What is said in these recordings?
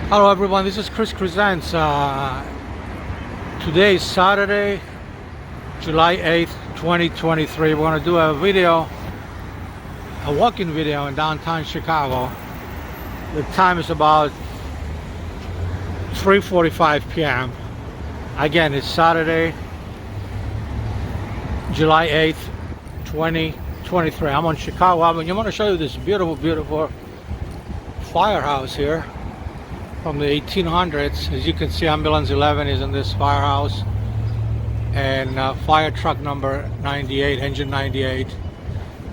Hello everyone, this is Chris Crescents. Today is Saturday, July 8th, 2023. We're going to do a walking video in downtown Chicago. The time is about 3:45 p.m. Again, it's Saturday, July 8th, 2023. I'm on Chicago Avenue. I want to show you this beautiful firehouse here from the 1800s. As you can see, ambulance 11 is in this firehouse, and fire truck number 98, engine 98.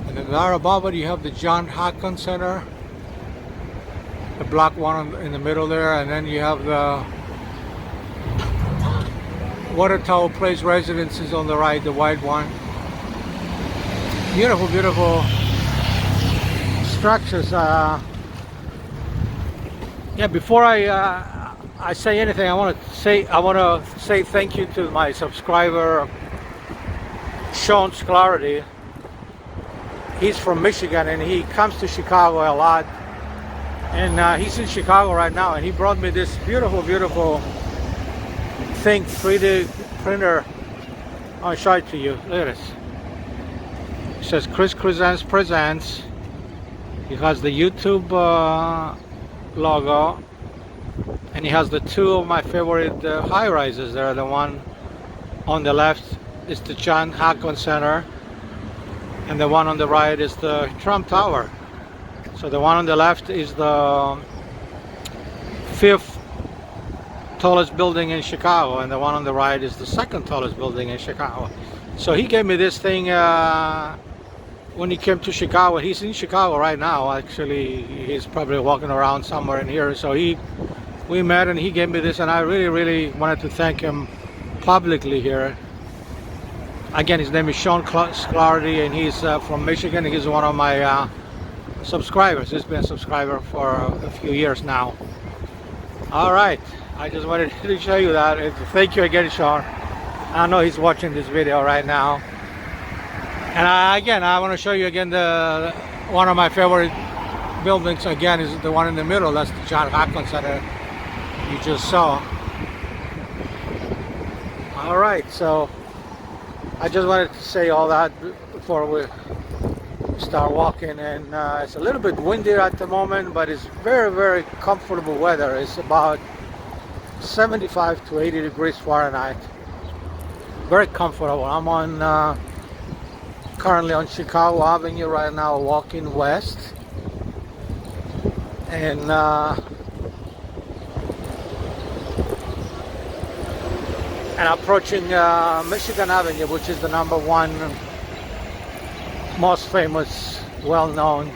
And then there above it you have the John Hopkins Center, the black one in the middle there, and then you have the Water Tower Place Residences on the right, the white one. Beautiful structures. Yeah, before I say anything, I want to say thank you to my subscriber Sean Sclarity. He's from Michigan and he comes to Chicago a lot, and he's in Chicago right now, and he brought me this beautiful thing, 3D printer. I'll show it to you. Look at this. It says Chris Crescents Presents. It has the YouTube logo, and he has the two of my favorite high rises there. The one on the left is the John Hopkins Center, and the one on the right is the Trump Tower. So the one on the left is the fifth tallest building in Chicago, and the one on the right is the second tallest building in Chicago. So he gave me this thing when he came to Chicago. He's in Chicago right now. Actually, he's probably walking around somewhere in here. So we met and he gave me this, and I really wanted to thank him publicly here. Again, his name is Sean Sclarity, and he's from Michigan. He's one of my subscribers. He's been a subscriber for a few years now. All right, I just wanted to show you that. Thank you again, Sean. I know he's watching this video right now. And I want to show you again one of my favorite buildings. Again, is the one in the middle. That's the John Hopkins Center you just saw. All right, so I just wanted to say all that before we start walking. And it's a little bit windy at the moment, but it's very comfortable weather. It's about 75 to 80 degrees Fahrenheit. Very comfortable. I'm on currently on Chicago Avenue right now, walking west, and approaching Michigan Avenue, which is the #1 most famous, well-known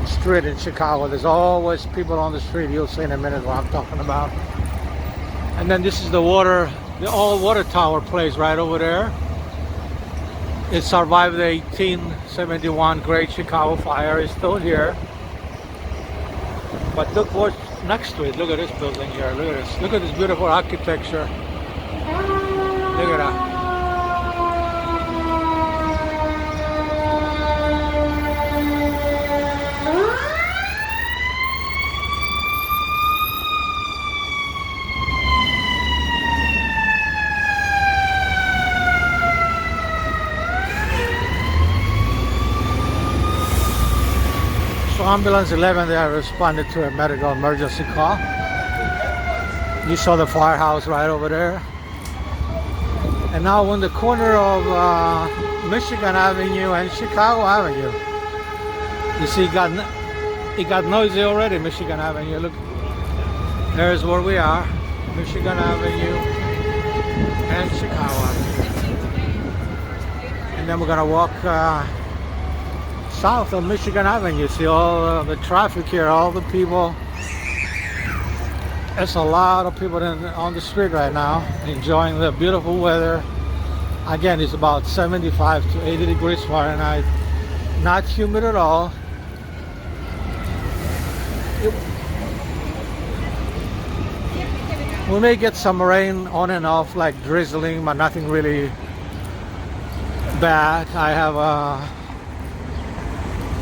street in Chicago. There's always people on the street. You'll see in a minute what I'm talking about. And then this is the old Water Tower Place right over there. It survived the 1871 Great Chicago Fire. It's still here. But look what's next to it. Look at this building here. Look at this. Look at this beautiful architecture. Look at that. So ambulance 11, they responded to a medical emergency call. You saw the firehouse right over there. And now on the corner of Michigan Avenue and Chicago Avenue. You see it got noisy already, Michigan Avenue. Look, there's where we are. Michigan Avenue and Chicago Avenue. And then we're gonna walk south of Michigan Avenue. See all the traffic here, all the people. There's a lot of people on the street right now, enjoying the beautiful weather. Again, it's about 75 to 80 degrees Fahrenheit. Not humid at all. We may get some rain on and off, like drizzling, but nothing really bad. I have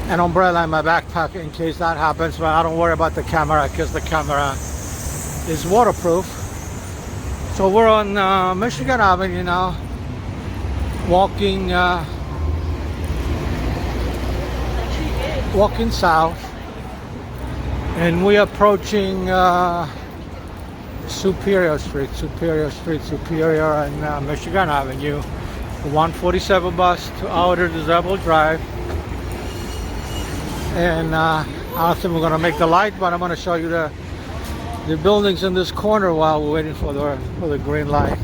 an umbrella in my backpack in case that happens, but I don't worry about the camera because the camera is waterproof. So we're on Michigan Avenue now, walking south, and we're approaching Superior and Michigan Avenue. The 147 bus to Outer Disabled Drive. And I don't think we're going to make the light, but I'm going to show you the buildings in this corner while we're waiting for the green light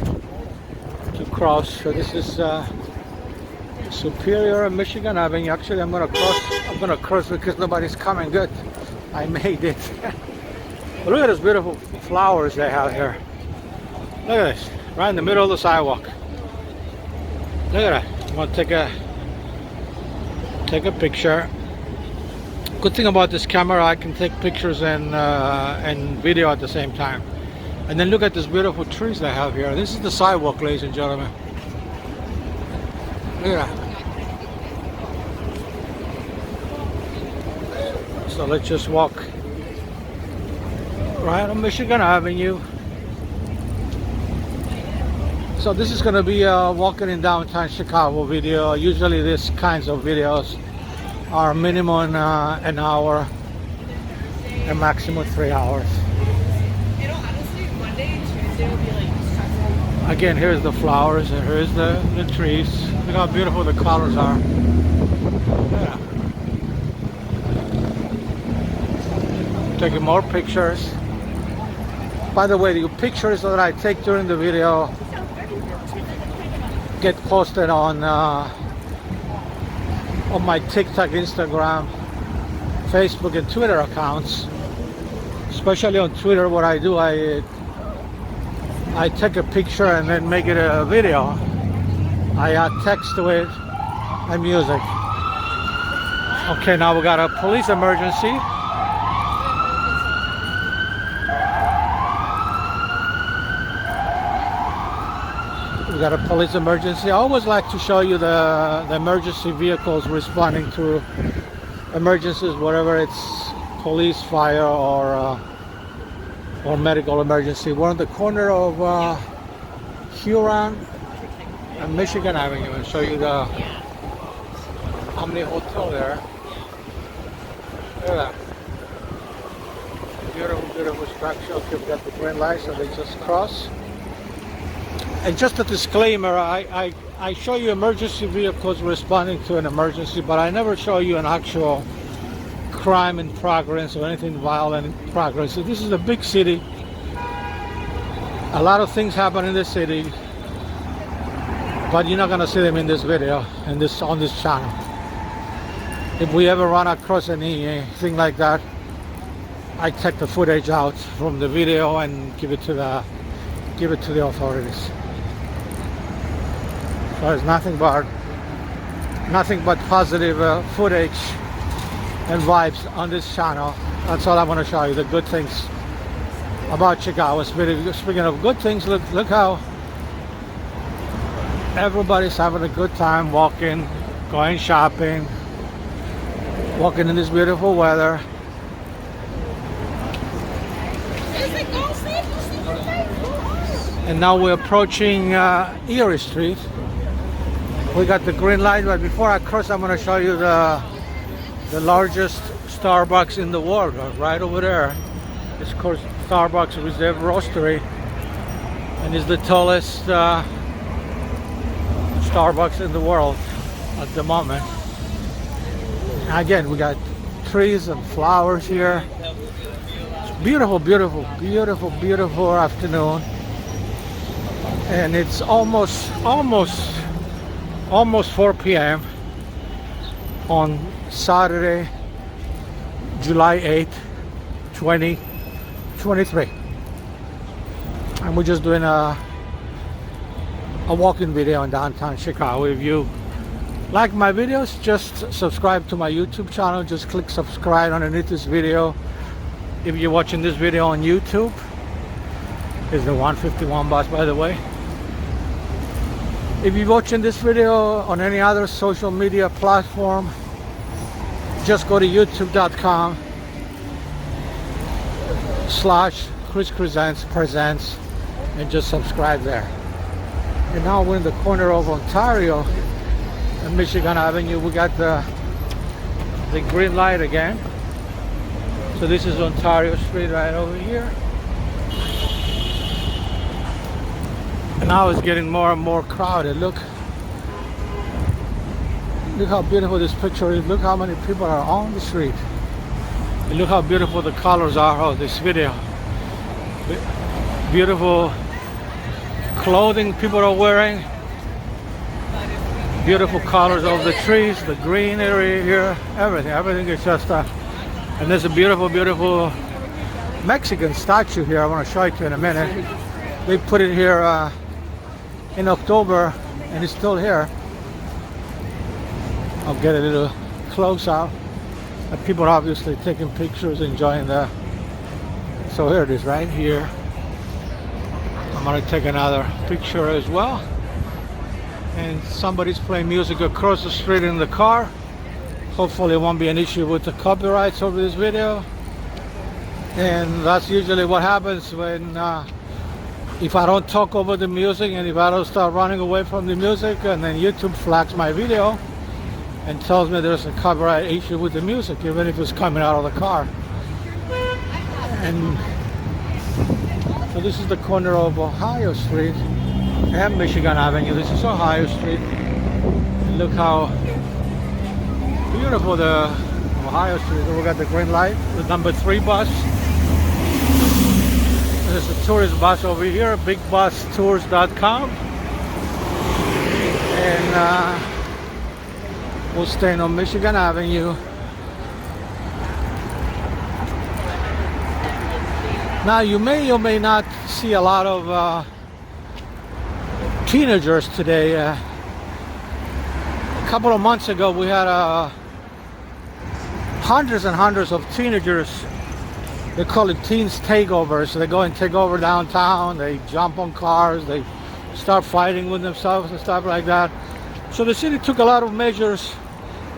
to cross. So this is Superior and Michigan Avenue. Actually, I'm going to cross because nobody's coming. Good, I made it. Look at those beautiful flowers they have here. Look at this, right in the middle of the sidewalk. Look at that. I'm going to take a picture. Good thing about this camera, I can take pictures and video at the same time. And then look at these beautiful trees they have here. This is the sidewalk, ladies and gentlemen. Look at that. So let's just walk right on Michigan Avenue. So this is going to be a walking in downtown Chicago video. Usually these kinds of videos are minimum an hour and maximum 3 hours. You know, honestly, Monday and Tuesday will be like stressful. Again, here's the flowers and here's the trees. Look how beautiful the colors are. Yeah. Taking more pictures. By the way, the pictures that I take during the video get posted on my TikTok, Instagram, Facebook, and Twitter accounts. Especially on Twitter, what I do, I take a picture and then make it a video. I add text to it and music. Okay, now we got a police emergency. We got a police emergency. I always like to show you the emergency vehicles responding to emergencies, whatever it's police, fire, or medical emergency. We're on the corner of Huron and Michigan Avenue. I'll show you the Omni Hotel there. Look at that. Beautiful, beautiful structure. Okay, we got the green light, so they just cross. And just a disclaimer, I show you emergency vehicles responding to an emergency, but I never show you an actual crime in progress or anything violent in progress. So this is a big city. A lot of things happen in this city, but you're not gonna see them in this video, on this channel. If we ever run across anything like that, I take the footage out from the video and give it to the authorities. So there's nothing but positive footage and vibes on this channel. That's all I want to show you, the good things about Chicago. Speaking of good things, look how everybody's having a good time walking, going shopping, walking in this beautiful weather. And now we're approaching Erie Street. We got the green light, but before I cross, I'm going to show you the largest Starbucks in the world, right over there. It's called Starbucks Reserve Roastery, and is the tallest Starbucks in the world at the moment. Again, we got trees and flowers here. It's beautiful, beautiful, beautiful, beautiful afternoon. And it's almost 4 p.m. on Saturday, July 8th, 2023. And we're just doing a walking video in downtown Chicago. If you like my videos, just subscribe to my YouTube channel. Just click subscribe underneath this video. If you're watching this video on YouTube, it's the 151 bus, by the way. If you're watching this video on any other social media platform, just go to youtube.com/Chris Presents and just subscribe there. And now we're in the corner of Ontario and Michigan Avenue. We got the green light again. So this is Ontario Street right over here. And now it's getting more and more crowded. Look how beautiful this picture is. Look how many people are on the street. And look how beautiful the colors are of this video. Beautiful clothing people are wearing. Beautiful colors of the trees, the green area here, everything is just and there's a beautiful Mexican statue here. I want to show it to you in a minute. They put it here in October and it's still here. I'll get a little close out. People are obviously taking pictures, enjoying the. So here it is right here. I'm gonna take another picture as well. And somebody's playing music across the street in the car. Hopefully it won't be an issue with the copyrights over this video. And that's usually what happens when if I don't talk over the music and if I don't start running away from the music, and then YouTube flags my video and tells me there's a copyright issue with the music, even if it's coming out of the car. And so this is the corner of Ohio Street and Michigan Avenue. This is Ohio Street. And look how beautiful the Ohio Street. We got the green light, the number 3 bus. There's a tourist bus over here, bigbustours.com. And we'll stay on Michigan Avenue. Now you may or may not see a lot of teenagers today. A couple of months ago we had hundreds and hundreds of teenagers. They call it teens takeovers. So they go and take over downtown, they jump on cars, they start fighting with themselves and stuff like that. So the city took a lot of measures,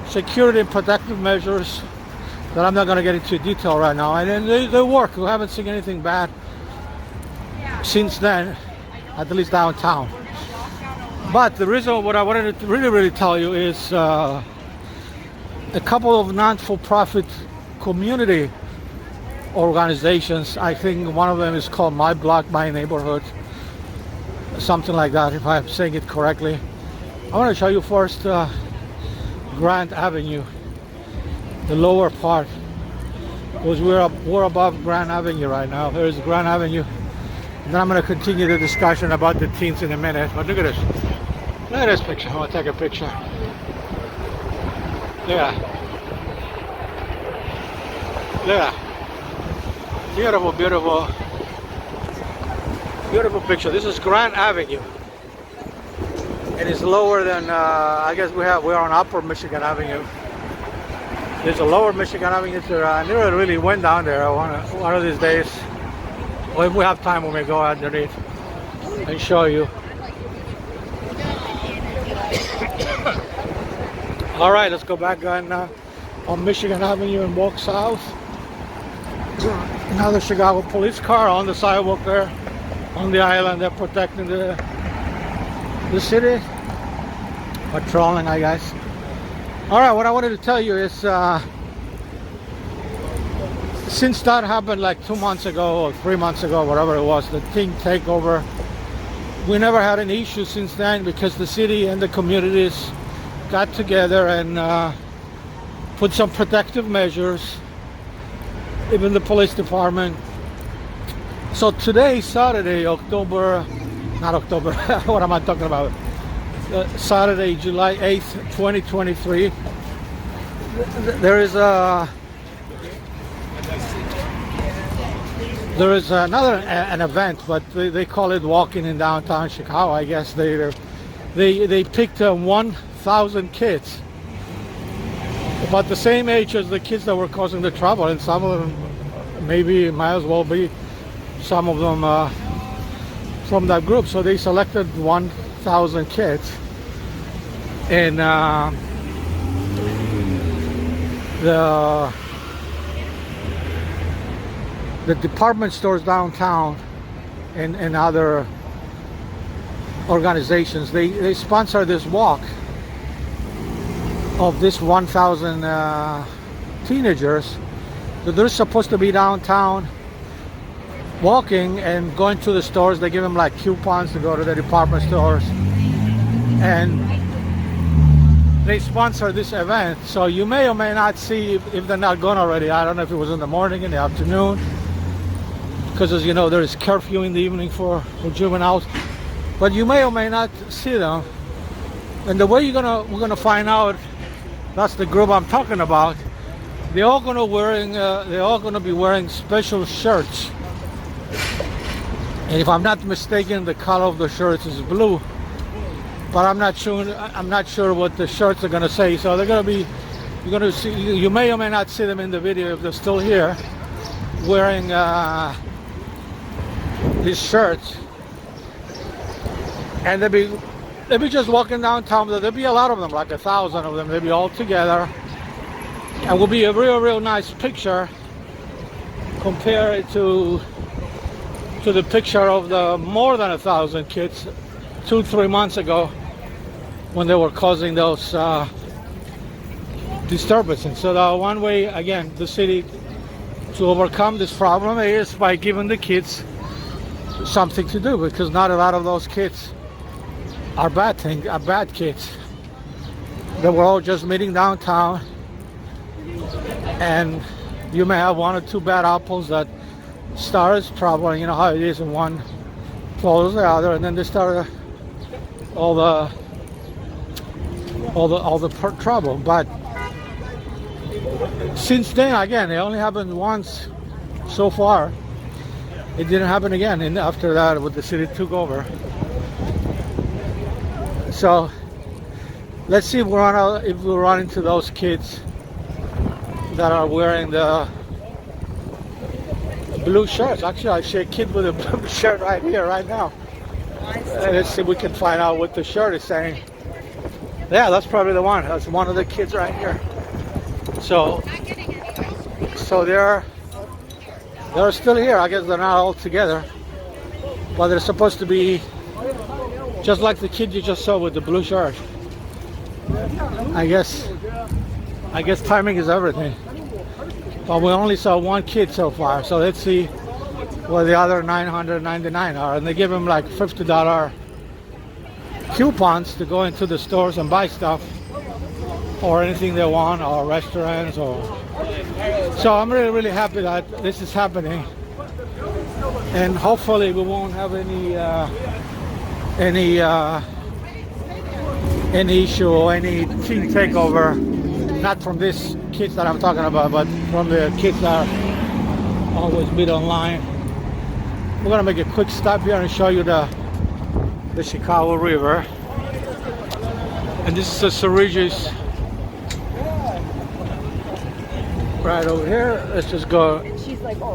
security and protective measures, that I'm not going to get into detail right now. And then they work. We haven't seen anything bad since then, at least downtown. But the reason what I wanted to really tell you is a couple of non-for-profit community organizations. I think one of them is called My Block, My Neighborhood, something like that, if I'm saying it correctly. I want to show you first Grant Avenue, the lower part, because we're above Grant Avenue right now. There's Grant Avenue, and then I'm going to continue the discussion about the teens in a minute. But look at this. Look at this picture. I want to take a picture. Yeah. Yeah. Beautiful picture. This is Grant Avenue. It is lower than, I guess we're on Upper Michigan Avenue. There's a Lower Michigan Avenue. I never really went down there. One of these days, well, if we have time, we may go underneath and show you. All right, let's go back on Michigan Avenue and walk south. Another Chicago police car on the sidewalk there, on the island. They're protecting the city, patrolling, I guess. All right, what I wanted to tell you is since that happened like 2 months ago or 3 months ago, whatever it was, the teen takeover, we never had an issue since then, because the city and the communities got together and put some protective measures, even the police department. So today, Saturday, what am I talking about? Saturday, July 8th, 2023. There is another an event, but they call it Walking in Downtown Chicago. I guess they picked 1,000 kids, about the same age as the kids that were causing the trouble, and some of them maybe might as well be some of them from that group. So they selected 1,000 kids, and the department stores downtown and other organizations, they sponsor this walk of this 1,000 teenagers. So they're supposed to be downtown walking and going to the stores. They give them like coupons to go to the department stores, and they sponsor this event. So you may or may not see, if they're not gone already, I don't know if it was in the morning, in the afternoon, because as you know there is curfew in the evening for juveniles, but you may or may not see them. And the way we're gonna find out, that's the group I'm talking about. They're all gonna be wearing special shirts, and if I'm not mistaken, the color of the shirts is blue, but I'm not sure what the shirts are gonna say. So you're gonna see, you may or may not see them in the video if they're still here, wearing these shirts, and they'll be just walking downtown. There'll be a lot of them, like 1,000 of them. They'll be all together, and will be a real nice picture compared to the picture of the more than 1,000 kids 2-3 months ago when they were causing those disturbances. So the one way, again, the city to overcome this problem is by giving the kids something to do, because not a lot of those kids are bad kids. They were all just meeting downtown, and you may have one or two bad apples that starts trouble. You know how it is, and one follows the other, and then they start all the trouble. But since then, again, it only happened once so far. It didn't happen again, and after that, when the city took over. So let's see if we run into those kids that are wearing the blue shirts. Actually, I see a kid with a blue shirt right here, right now. Let's see if we can find out what the shirt is saying. Yeah, that's probably the one. That's one of the kids right here. So they're still here. I guess they're not all together, but they're supposed to be just like the kid you just saw with the blue shirt. I guess timing is everything. But we only saw one kid so far, so let's see where the other 999 are. And they give them like $50 coupons to go into the stores and buy stuff or anything they want, or restaurants, or. So I'm really happy that this is happening, and hopefully we won't have any issue or any teen takeover, not from these kids that I'm talking about, but from the kids that always meet online. We're gonna make a quick stop here and show you the Chicago River, and this is the Cerritos right over here. Let's just go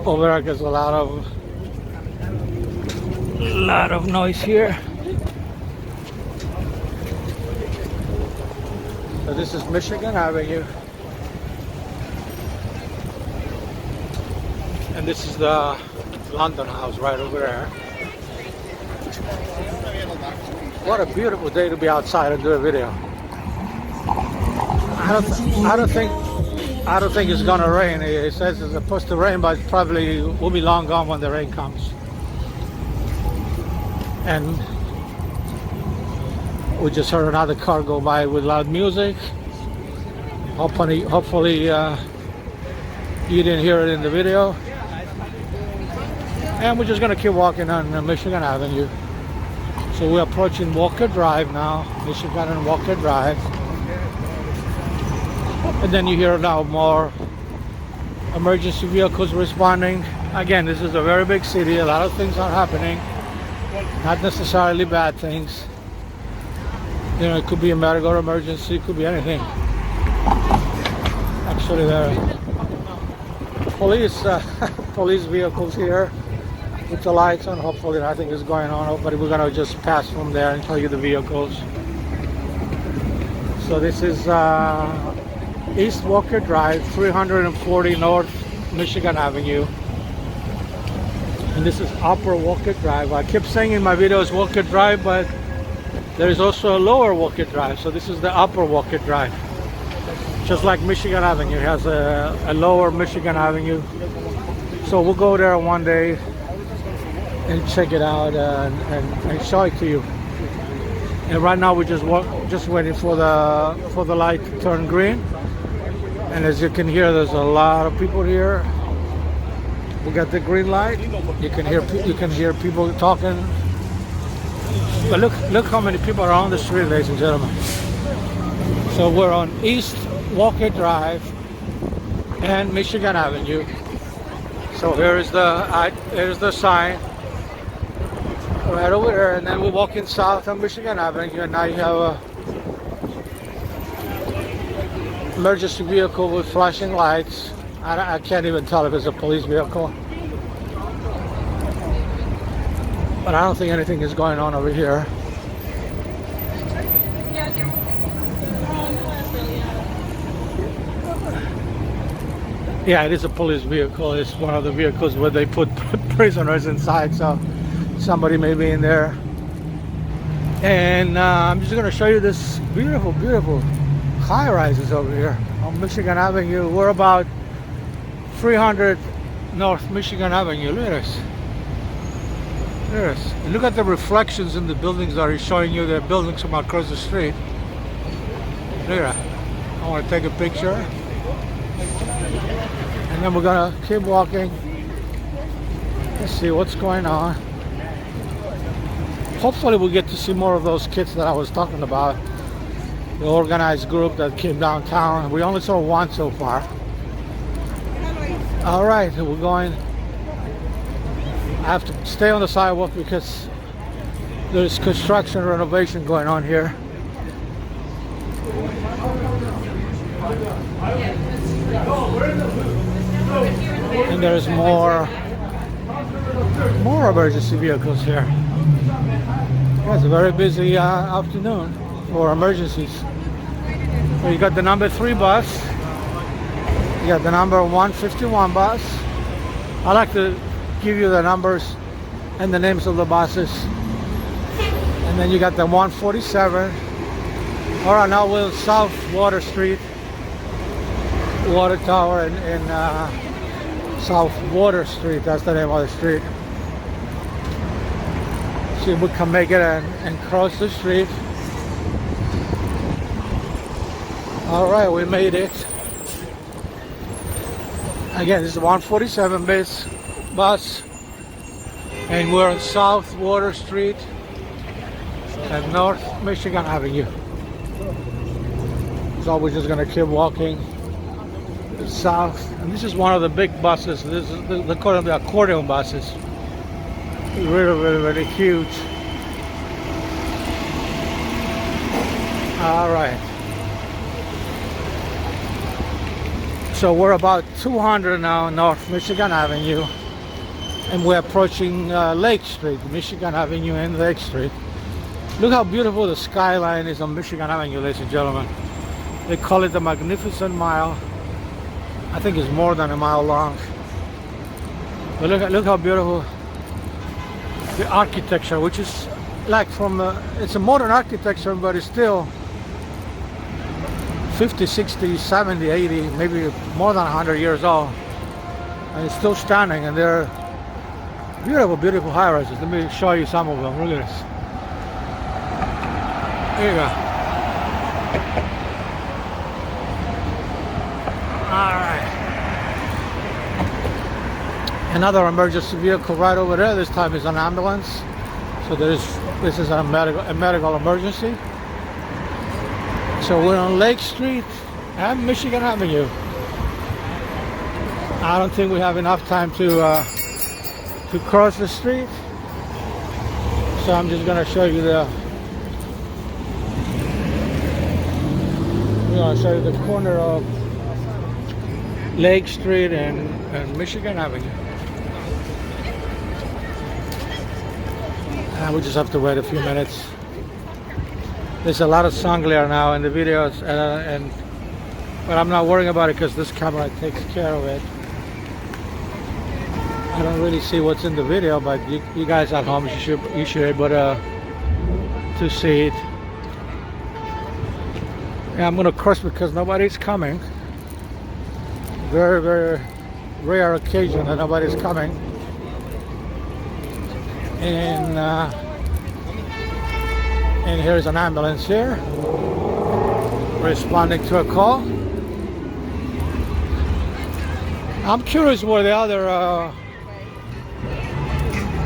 over there because a lot of noise here. So this is Michigan Avenue, and this is the London House right over there. What a beautiful day to be outside and do a video. I don't think it's gonna rain. It says it's supposed to rain, but it probably will be long gone when the rain comes. And we just heard another car go by with loud music. Hopefully you didn't hear it in the video. And we're just gonna keep walking on Michigan Avenue. So we're approaching Walker Drive now, Michigan and Walker Drive. And then you hear now more emergency vehicles responding. Again, this is a very big city. A lot of things are happening, not necessarily bad things. You know, it could be a medical emergency, it could be anything. Actually, there are police vehicles here with the lights on. Hopefully nothing is going on, but we're gonna just pass from there and show you the vehicles. So this is East Walker Drive, 340 North Michigan Avenue. And this is Upper Walker Drive. I keep saying in my videos Walker Drive, but there is also a Lower Walker Drive. So this is the Upper Walker Drive. Just like Michigan Avenue has a Lower Michigan Avenue. So we'll go there one day and check it out and show it to you. And right now we're just waiting for the light to turn green. And as you can hear, there's a lot of people here. We got the green light. You can hear people talking. But look how many people are on the street, ladies and gentlemen. So we're on East Walker Drive and Michigan Avenue. So here's the sign right over there, and then we're walking south on Michigan Avenue, and now you have a emergency vehicle with flashing lights. I can't even tell if it's a police vehicle, but I don't think anything is going on over here. Yeah, it is a police vehicle. It's one of the vehicles where they put prisoners inside, so somebody may be in there. And I'm just going to show you this beautiful, beautiful high-rises over here on Michigan Avenue. We're about 300 North Michigan Avenue. Look at this. Look at this. And look at the reflections in the buildings that are showing you the buildings from across the street. Look at that. I want to take a picture. And then we're gonna keep walking. Let's see what's going on. Hopefully we'll get to see more of those kids that I was talking about. The organized group that came downtown. We only saw one so far. All right, we're going. I have to stay on the sidewalk because there's construction renovation going on here. And there's more emergency vehicles here. Yeah, it's a very busy afternoon for emergencies. So you got the number 3 bus. You got the number 151 bus. I like to give you the numbers and the names of the buses. And then you got the 147. All right, now we're South Water Street. Water Tower in South Water Street, that's the name of the street. See if we can make it and cross the street. All right, we made it. Again, this is 147 bus, and we're on South Water Street and North Michigan Avenue. So we're just gonna keep walking south, and this is one of the big buses. This is they call them the accordion buses. Really huge. All right. So we're about 200 now North Michigan Avenue, and we're approaching Lake Street, Michigan Avenue and Lake Street. Look how beautiful the skyline is on Michigan Avenue, ladies and gentlemen. They call it the Magnificent Mile. I think it's more than a mile long. But look how beautiful the architecture, which is like it's a modern architecture, but it's still 50, 60, 70, 80, maybe more than 100 years old. And it's still standing, and they're beautiful, beautiful high-rises. Let me show you some of them. Look at this. Here you go. Alright. Another emergency vehicle right over there. This time is an ambulance. So this is a medical emergency. So we're on Lake Street and Michigan Avenue. I don't think we have enough time to cross the street. So I'm just gonna show you the corner of Lake Street and Michigan Avenue. And we just have to wait a few minutes. There's a lot of sun glare now in the videos, and but I'm not worrying about it because this camera takes care of it. I don't really see what's in the video, but you guys at home, you should be able to see it. Yeah, I'm gonna cross because nobody's coming. Very, very rare occasion that nobody's coming. And here's an ambulance here, responding to a call. I'm curious where the other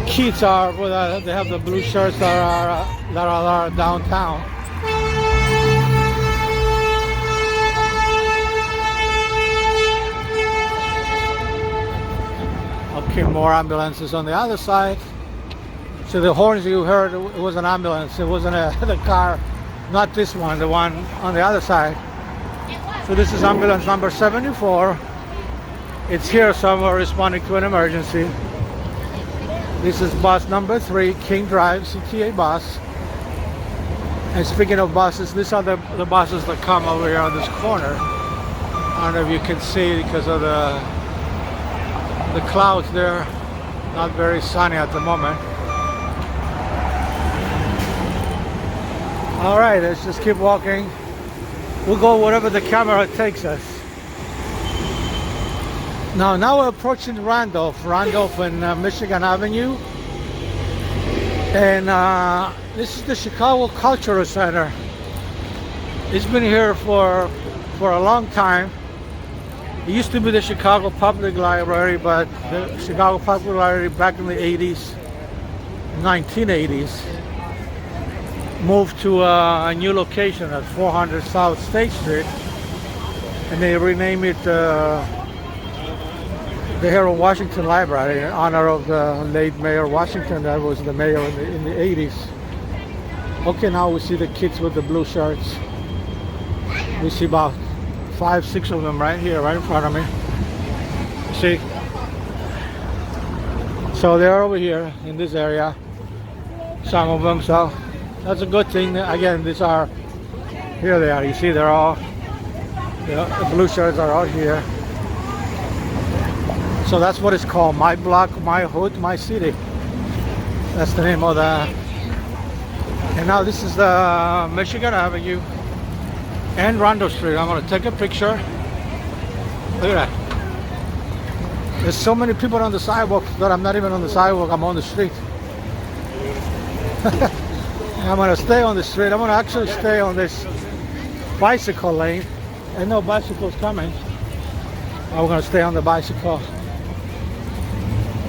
kids are, where they have the blue shirts that are downtown. Okay, more ambulances on the other side. So the horns you heard, it was an ambulance. It wasn't the car, not this one, the one on the other side. So this is ambulance number 74. It's here somewhere responding to an emergency. This is bus number 3, King Drive, CTA bus. And speaking of buses, these are the buses that come over here on this corner. I don't know if you can see because of the clouds there. Not very sunny at the moment. All right, let's just keep walking. We'll go wherever the camera takes us. Now we're approaching Randolph and Michigan Avenue. And this is the Chicago Cultural Center. It's been here for a long time. It used to be the Chicago Public Library, but the Chicago Public Library back in the 80s, 1980s, moved to a new location at 400 South State Street, and they renamed it the Harold Washington Library in honor of the late Mayor Washington. That was the mayor in the 80s. Okay, now we see the kids with the blue shirts. We see about 5-6 of them right here, right in front of me. See? So they're over here in this area, some of them, so that's a good thing. Again, these are, here they are, you see they're all, the blue shirts are out here. So that's what it's called, My Block, My Hood, My City. That's the name of the, and now this is the Michigan Avenue and Randolph Street. I'm gonna take a picture. Look at that. There's so many people on the sidewalk that I'm not even on the sidewalk, I'm on the street. I'm gonna stay on the street. I'm gonna actually stay on this bicycle lane. And no bicycles coming. I'm gonna stay on the bicycle.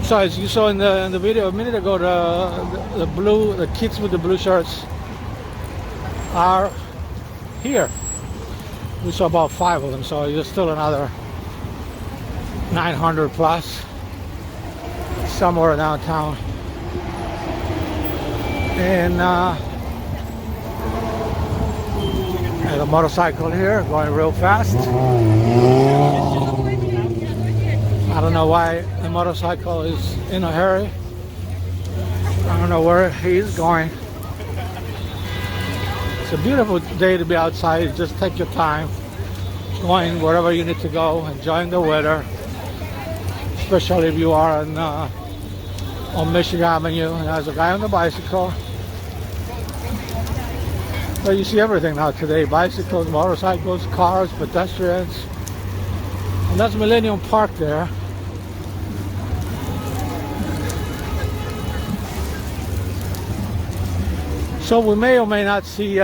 So as you saw in the video a minute ago, the kids with the blue shirts are here. We saw about 5 of them, so there's still another 900 plus somewhere downtown. And the motorcycle here going real fast. I don't know why the motorcycle is in a hurry. I don't know where he's going. It's a beautiful day to be outside. Just take your time, going wherever you need to go, enjoying the weather, especially if you are on Michigan Avenue. And there's a guy on the bicycle. So you see everything now today: bicycles, motorcycles, cars, pedestrians. And that's Millennium Park there. So we may or may not see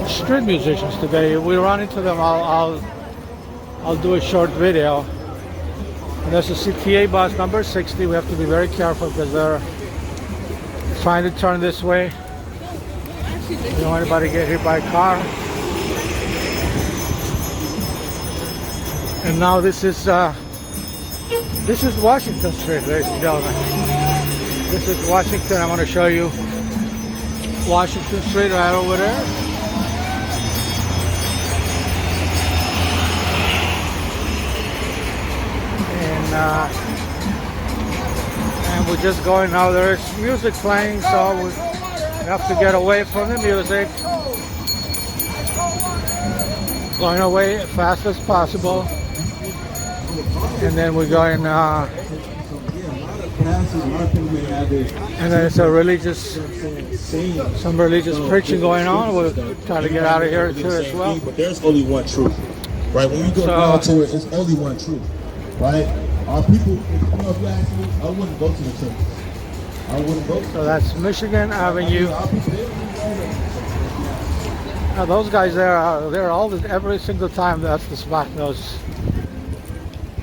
street musicians today. If we run into them, I'll do a short video. And there's a CTA bus number 60. We have to be very careful because they're trying to turn this way. You don't want anybody to get hit by a car. And now this is Washington Street, ladies and gentlemen. This is Washington. I'm going to show you Washington Street right over there. And we're just going now. There's music playing, so we have to get away from the music. going away as fast as possible, and then we're going. And then it's a religious, some religious preaching going on. We'll try to get out of here too as well. But there's only one truth, right? When you go down to it, it's only one truth, right? Our people, if you ask me, I wouldn't go to the church. I wouldn't go. So that's Michigan Avenue. Now those guys they're all every single time. That's the spot. Those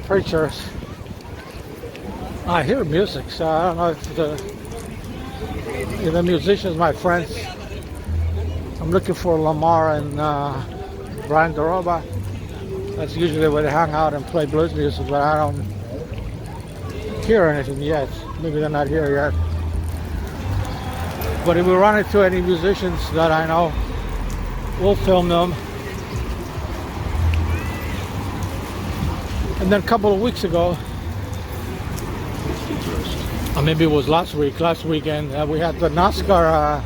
preachers. I hear music, so I don't know if the musicians, my friends. I'm looking for Lamar and Brian DeRoba. That's usually where they hang out and play blues music, but I don't hear anything yet. Maybe they're not here yet. But if we run into any musicians that I know, we'll film them. And then a couple of weeks ago, or maybe it was last weekend, we had the NASCAR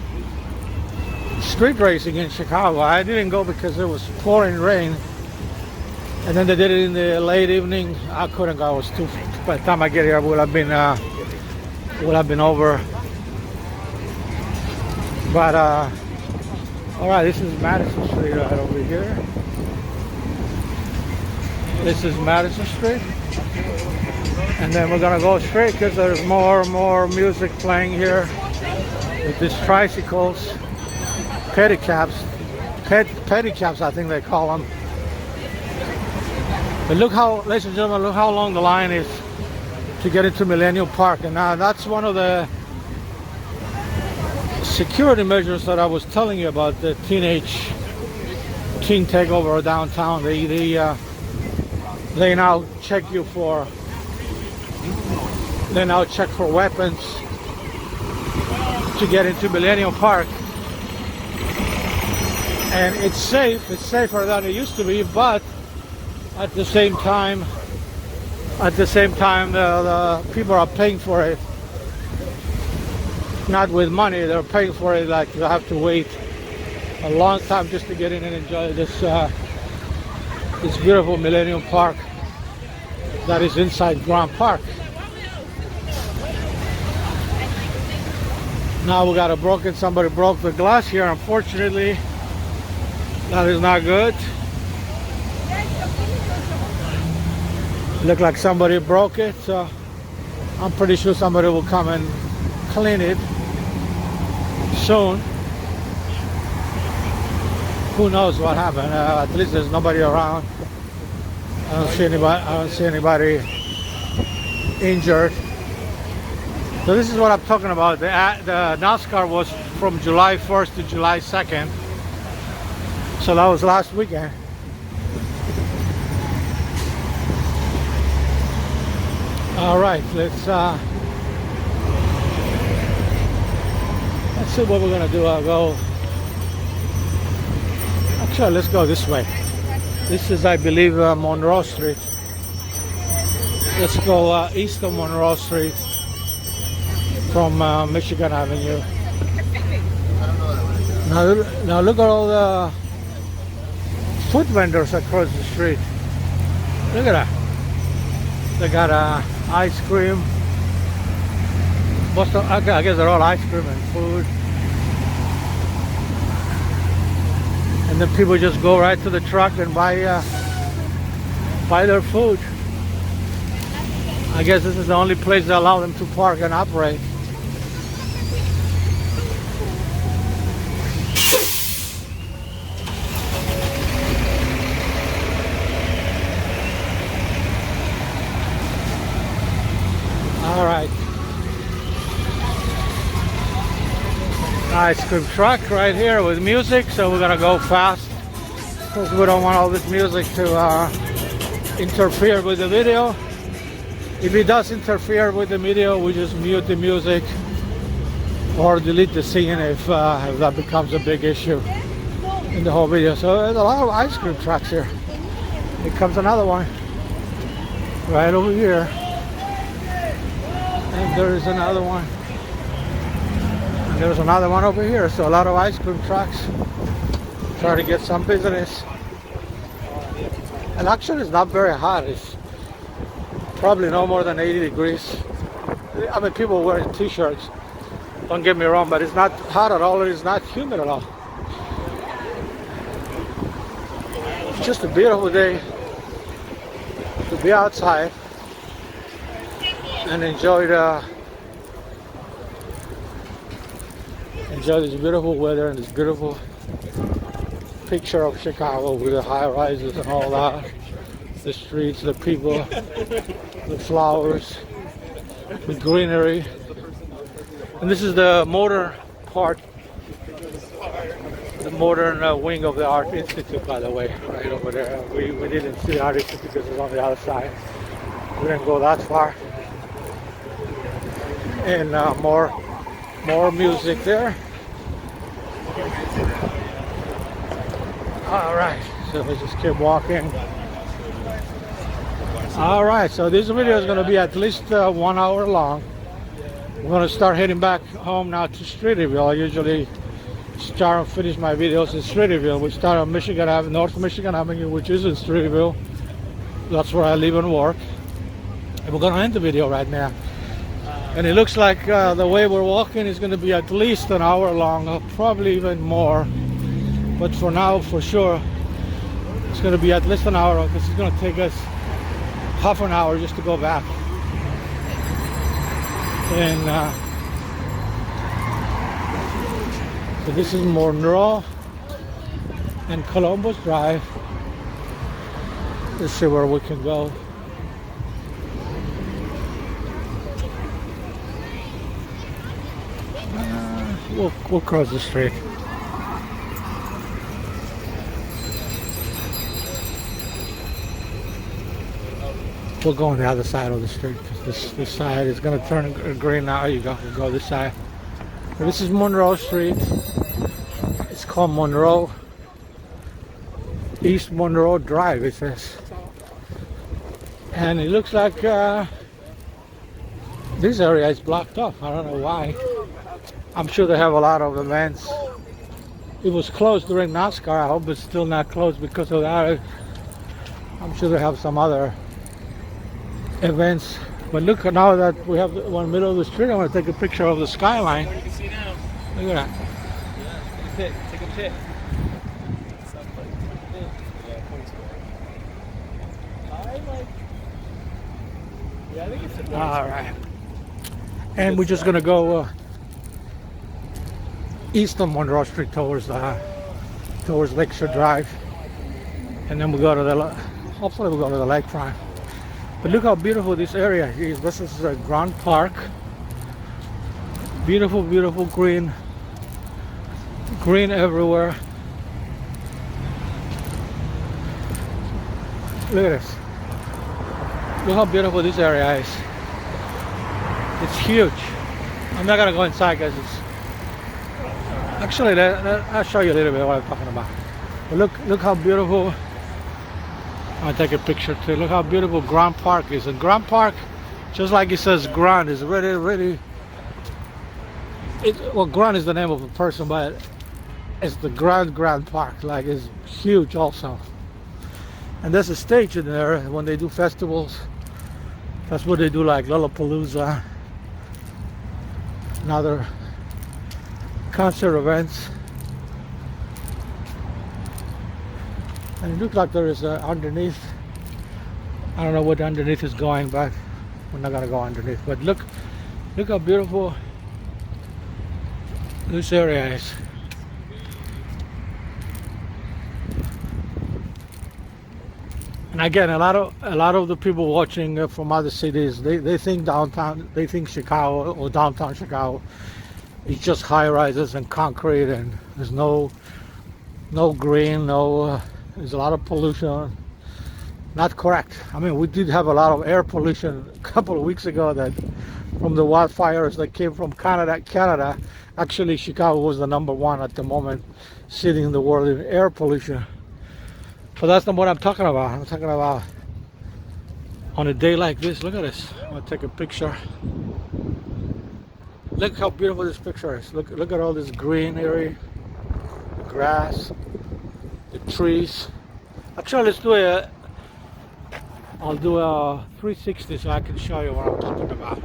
street racing in Chicago. I didn't go because it was pouring rain. And then they did it in the late evening. I couldn't go. I was too. By the time I get here, it would have been over. But all right, this is Madison Street right over here. This is Madison Street, and then we're gonna go straight because there's more music playing here with these tricycles, pedicabs, pedicabs, I think they call them. But look how, ladies and gentlemen, look how long the line is to get into Millennium Park. And now that's one of the security measures that I was telling you about, the teen takeover downtown. They now check you for, they now check for weapons to get into Millennium Park. And it's safe, it's safer than it used to be, but at the same time, the people are paying for it. Not with money, they're paying for it like you have to wait a long time just to get in and enjoy this beautiful Millennium Park that is inside Grant Park. Now we got somebody broke the glass here, unfortunately. That is not good. Look like somebody broke it, so I'm pretty sure somebody will come and clean it soon. Who knows what happened? At least there's nobody around. I don't see anybody injured. So this is what I'm talking about. The NASCAR was from July 1st to July 2nd. So that was last weekend. All right, let's see what we're gonna do. Actually, let's go this way. This is, I believe, Monroe Street. Let's go east of Monroe Street from Michigan Avenue. Now look at all the food vendors across the street. Look at that. They got ice cream. I guess they're all ice cream and food. And then people just go right to the truck and buy their food. I guess this is the only place that allow them to park and operate. All right. Ice cream truck right here with music, so we're gonna go fast because we don't want all this music to interfere with the video. If it does interfere with the video, we just mute the music or delete the scene if that becomes a big issue in the whole video. So there's a lot of ice cream trucks here. Here comes another one right over here. And there's another one. And there's another one over here. So a lot of ice cream trucks. Try to get some business. And actually, it's not very hot. It's probably no more than 80 degrees. I mean, people wearing t-shirts. Don't get me wrong, but it's not hot at all. It's not humid at all. It's just a beautiful day to be outside and enjoy this beautiful weather and this beautiful picture of Chicago with the high rises and all that, the streets, the people, the flowers, the greenery. And this is the modern part, the modern wing of the Art Institute, by the way, right over there. We didn't see the Art Institute because it's on the other side. We didn't go that far. And more music there. All right, so we just keep walking. All right, so this video is going to be at least 1 hour long. We're going to start heading back home now to Streeterville. I usually start and finish my videos in Streeterville. We start on Michigan Avenue, North Michigan Avenue, which is in Streeterville. That's where I live and work. And we're going to end the video right now. And it looks like the way we're walking is going to be at least an hour long, probably even more. But for now, for sure, it's going to be at least an hour. This is going to take us half an hour just to go back. And so this is Monroe and Columbus Drive. Let's see where we can go. We'll cross the street. We'll go on the other side of the street because this side is going to turn green now. You go, we'll go this side. This is Monroe Street. It's called Monroe, East Monroe Drive, it says. And it looks like this area is blocked off. I don't know why. I'm sure they have a lot of events. It was closed during NASCAR. I hope it's still not closed because of that. I'm sure they have some other events. But look, now that we have one middle of the street, I want to take a picture of the skyline. You can see now. Look at that. Yeah, take a pic. Yeah, I think it's a All right. And we're just going to go east on Monroe Street towards Lakeshore Drive. And then we go to hopefully we'll go to the lakefront. But look how beautiful this area is. This is a Grand Park. Beautiful, beautiful green everywhere. Look at this. Look how beautiful this area is. It's huge. I'm not gonna go inside because it's actually I'll show you a little bit what I'm talking about. But look how beautiful. I'll take a picture too. Look how beautiful Grand Park is. And Grand Park, just like it says Grand, is really well, Grand is the name of a person, but it's the Grand Park. Like, it's huge also. And there's a stage in there when they do festivals. That's what they do, like Lollapalooza and other concert events. And it looks like there is underneath. I don't know what underneath is going, but we're not gonna go underneath. But look how beautiful this area is. And again, a lot of the people watching from other cities, they think Chicago or downtown Chicago is just high rises and concrete, and there's no green, there's a lot of pollution. Not correct. I mean, we did have a lot of air pollution a couple of weeks ago that from the wildfires that came from Canada. Actually, Chicago was the #1 at the moment, sitting in the world in air pollution. But that's not what I'm talking about. I'm talking about on a day like this. Look at this. I'm gonna take a picture. Look how beautiful this picture is. Look at all this greenery, the grass, the trees. Actually, let's do I'll do a 360 so I can show you what I'm talking about.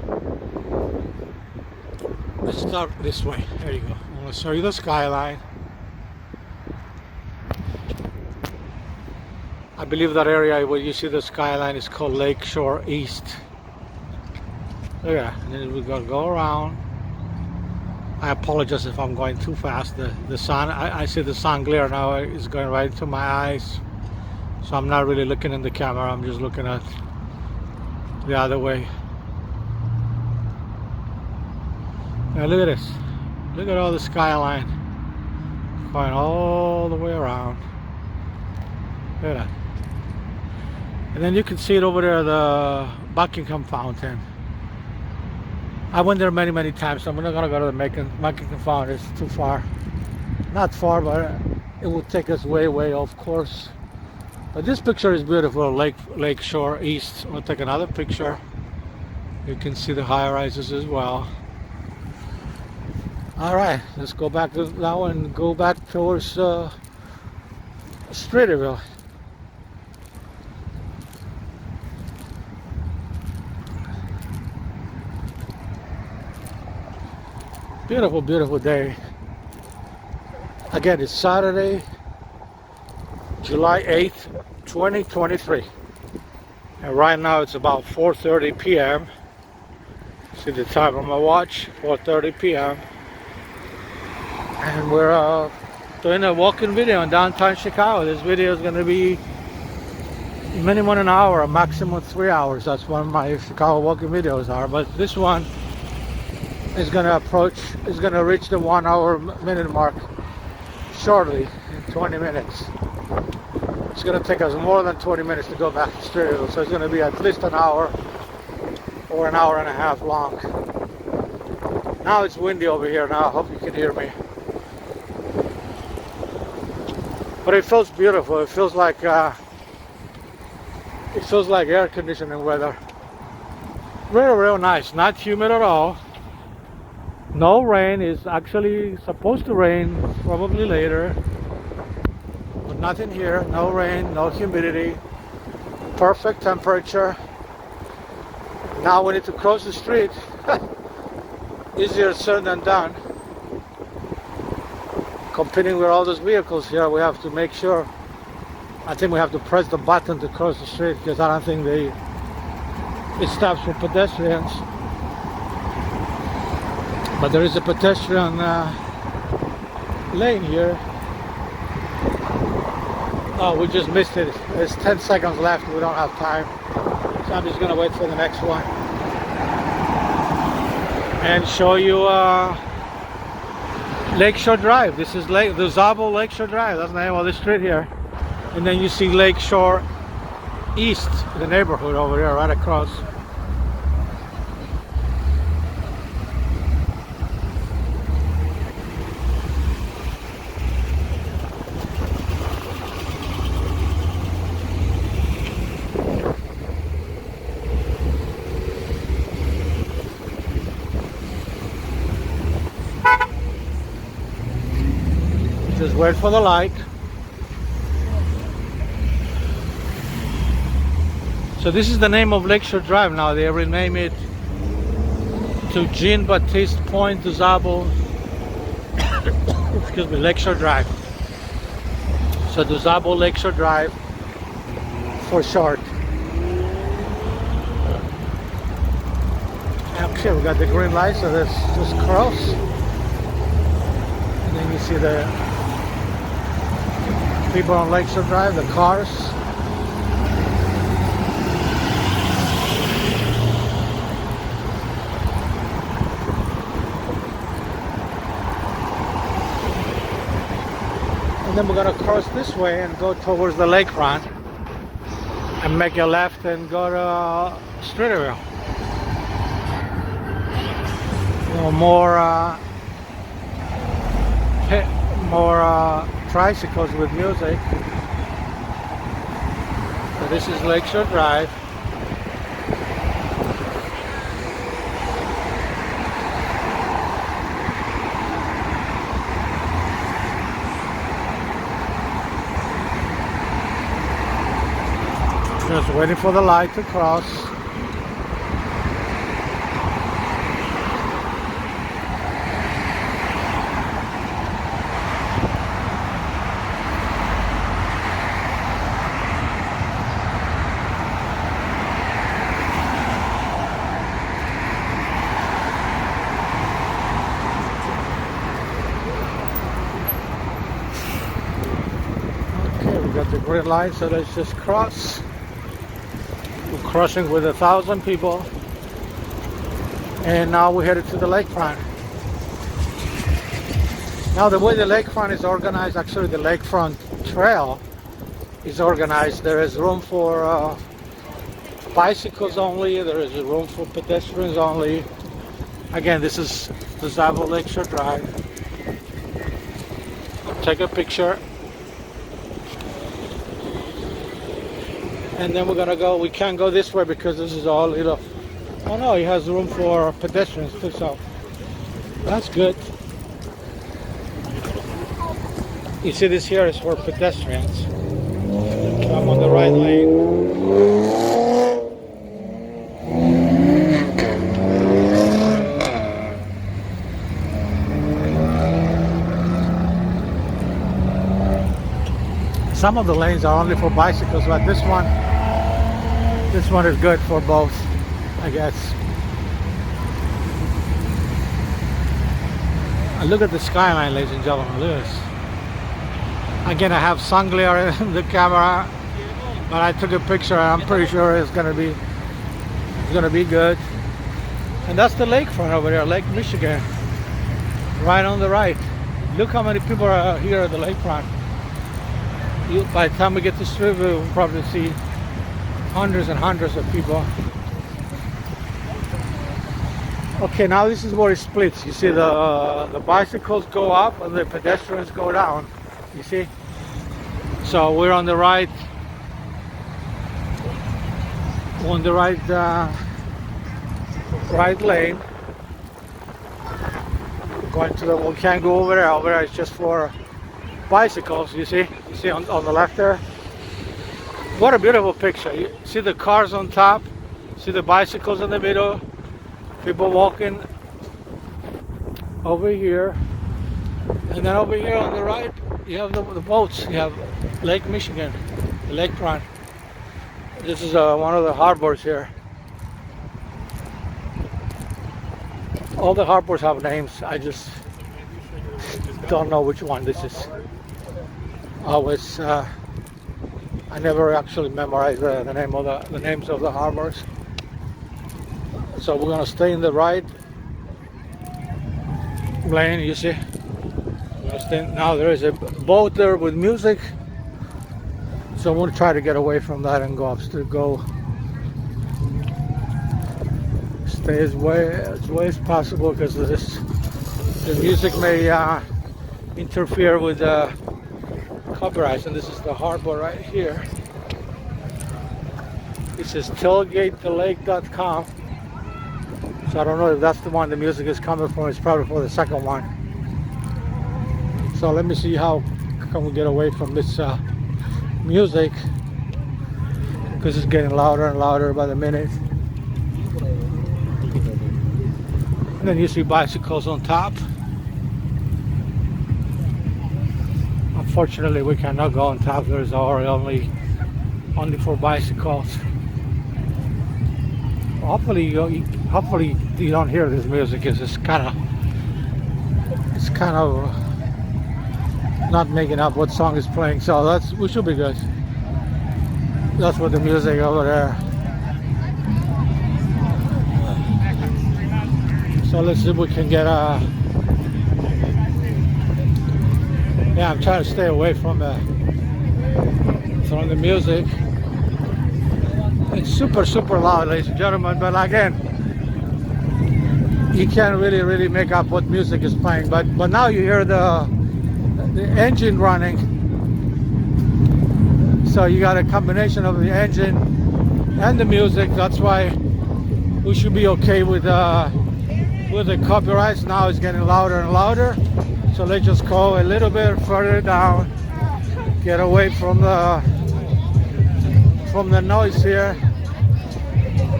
Let's start this way. There you go. I'm going to show you the skyline. I believe that area where you see the skyline is called Lakeshore East. Look at that. And then we're going to go around. I apologize if I'm going too fast. The sun, I see the sun glare now is going right into my eyes. So I'm not really looking in the camera. I'm just looking at the other way. Now look at this. Look at all the skyline going all the way around. Look at that. And then you can see it over there, the Buckingham Fountain. I went there many, many times, so I'm not gonna go to the Buckingham Fountain. It's too far. Not far, but it will take us way, way off course. But this picture is beautiful, Lakeshore East. We'll take another picture. You can see the high rises as well. All right, let's go back now and go back towards Streeterville. Beautiful, beautiful day. Again, it's Saturday, July 8th, 2023. And right now it's about 4:30 p.m. See the time on my watch, 4:30 p.m. And we're doing a walking video in downtown Chicago. This video is going to be minimum an hour, a maximum 3 hours. That's what my Chicago walking videos are. But this one is going to reach the 1 hour minute mark shortly, in 20 minutes. It's going to take us more than 20 minutes to go back to Streeterville, so it's going to be at least an hour or an hour and a half long. Now it's windy over here now. I hope you can hear me. But it feels beautiful. It feels like air conditioning weather. Real nice. Not humid at all. No rain. It's actually supposed to rain probably later. But nothing here. No rain, no humidity. Perfect temperature. Now we need to cross the street. Easier said than done. Competing with all those vehicles here, we have to make sure. I think we have to press the button to cross the street because I don't think it stops for pedestrians. But there is a pedestrian lane here. Oh, we just missed it. There's 10 seconds left. We don't have time. So I'm just going to wait for the next one. And show you Lakeshore Drive. This is the Zabo Lakeshore Drive. That's the name of the street here. And then you see Lakeshore East, the neighborhood over there, right across. Just wait for the light. So this is the name of Lakeshore Drive now. They rename it to Jean-Baptiste Point du Zabo. Excuse me, Lakeshore Drive. So du Zabo Lakeshore Drive for short. Okay, we got the green light, so let's just cross. And then you see the people on Lakeshore Drive, the cars. And then we're going to cross this way and go towards the lakefront and make a left and go to Streeterville. More tricycles with music. So this is Lakeshore Drive. Just Waiting for the light to cross. Okay, we got the green light, so let's just cross. We're crossing with 1,000 people. And now we're headed to the lakefront. Now the way the lakefront is organized, actually the lakefront trail is organized. There is room for bicycles only. There is room for pedestrians only. Again, this is the Zavo Lakeshore Drive. Take a picture. And then we're gonna go, we can't go this way because this is all lit up. Oh no, it has room for pedestrians too, so that's good. You see, this here is for pedestrians. I'm on the right lane. Some of the lanes are only for bicycles, but this one is good for both, I guess. Look at the skyline, ladies and gentlemen. Look at this. Again, I have sun glare in the camera, but I took a picture and I'm pretty sure it's gonna be good. And that's the lakefront over there, Lake Michigan, right on the right. Look how many people are here at the lakefront. By the time we get to Strip, we'll probably see hundreds and hundreds of people. Okay, now this is where it splits. You see the bicycles go up and the pedestrians go down. You see? So we're on the right right lane. Going to the, we can't go over there. Over there it's just for bicycles. You see on the left there. What a beautiful picture. You see the cars on top, see the bicycles in the middle, people walking over here, and then over here on the right you have the boats. You have Lake Michigan, the lakefront. This is one of the harbors here. All the harbors have names. I just don't know which one this is. Always, I never actually memorized the names of the harbors. So we're gonna stay in the right lane. You see, now there is a boat there with music. So I'm gonna try to get away from that and stay as way as possible, because the music may interfere with copyrights. And this is the harbor right here. It says tailgatethelake.com. So I don't know if that's the one the music is coming from. It's probably for the second one. So let me see how can we get away from this music, because it's getting louder and louder by the minute. And then you see bicycles on top. Unfortunately, we cannot go on top. There's only for bicycles. Hopefully you don't hear this music. It's kind of not making up what song is playing. So we should be good. That's what the music over there. So let's see if we can get yeah, I'm trying to stay away from the music. It's super loud, ladies and gentlemen, but again, you can't really make up what music is playing. But now you hear the engine running. So you got a combination of the engine and the music. That's why we should be okay with the copyrights. Now it's getting louder and louder. So let's just go a little bit further down, get away from from the noise here.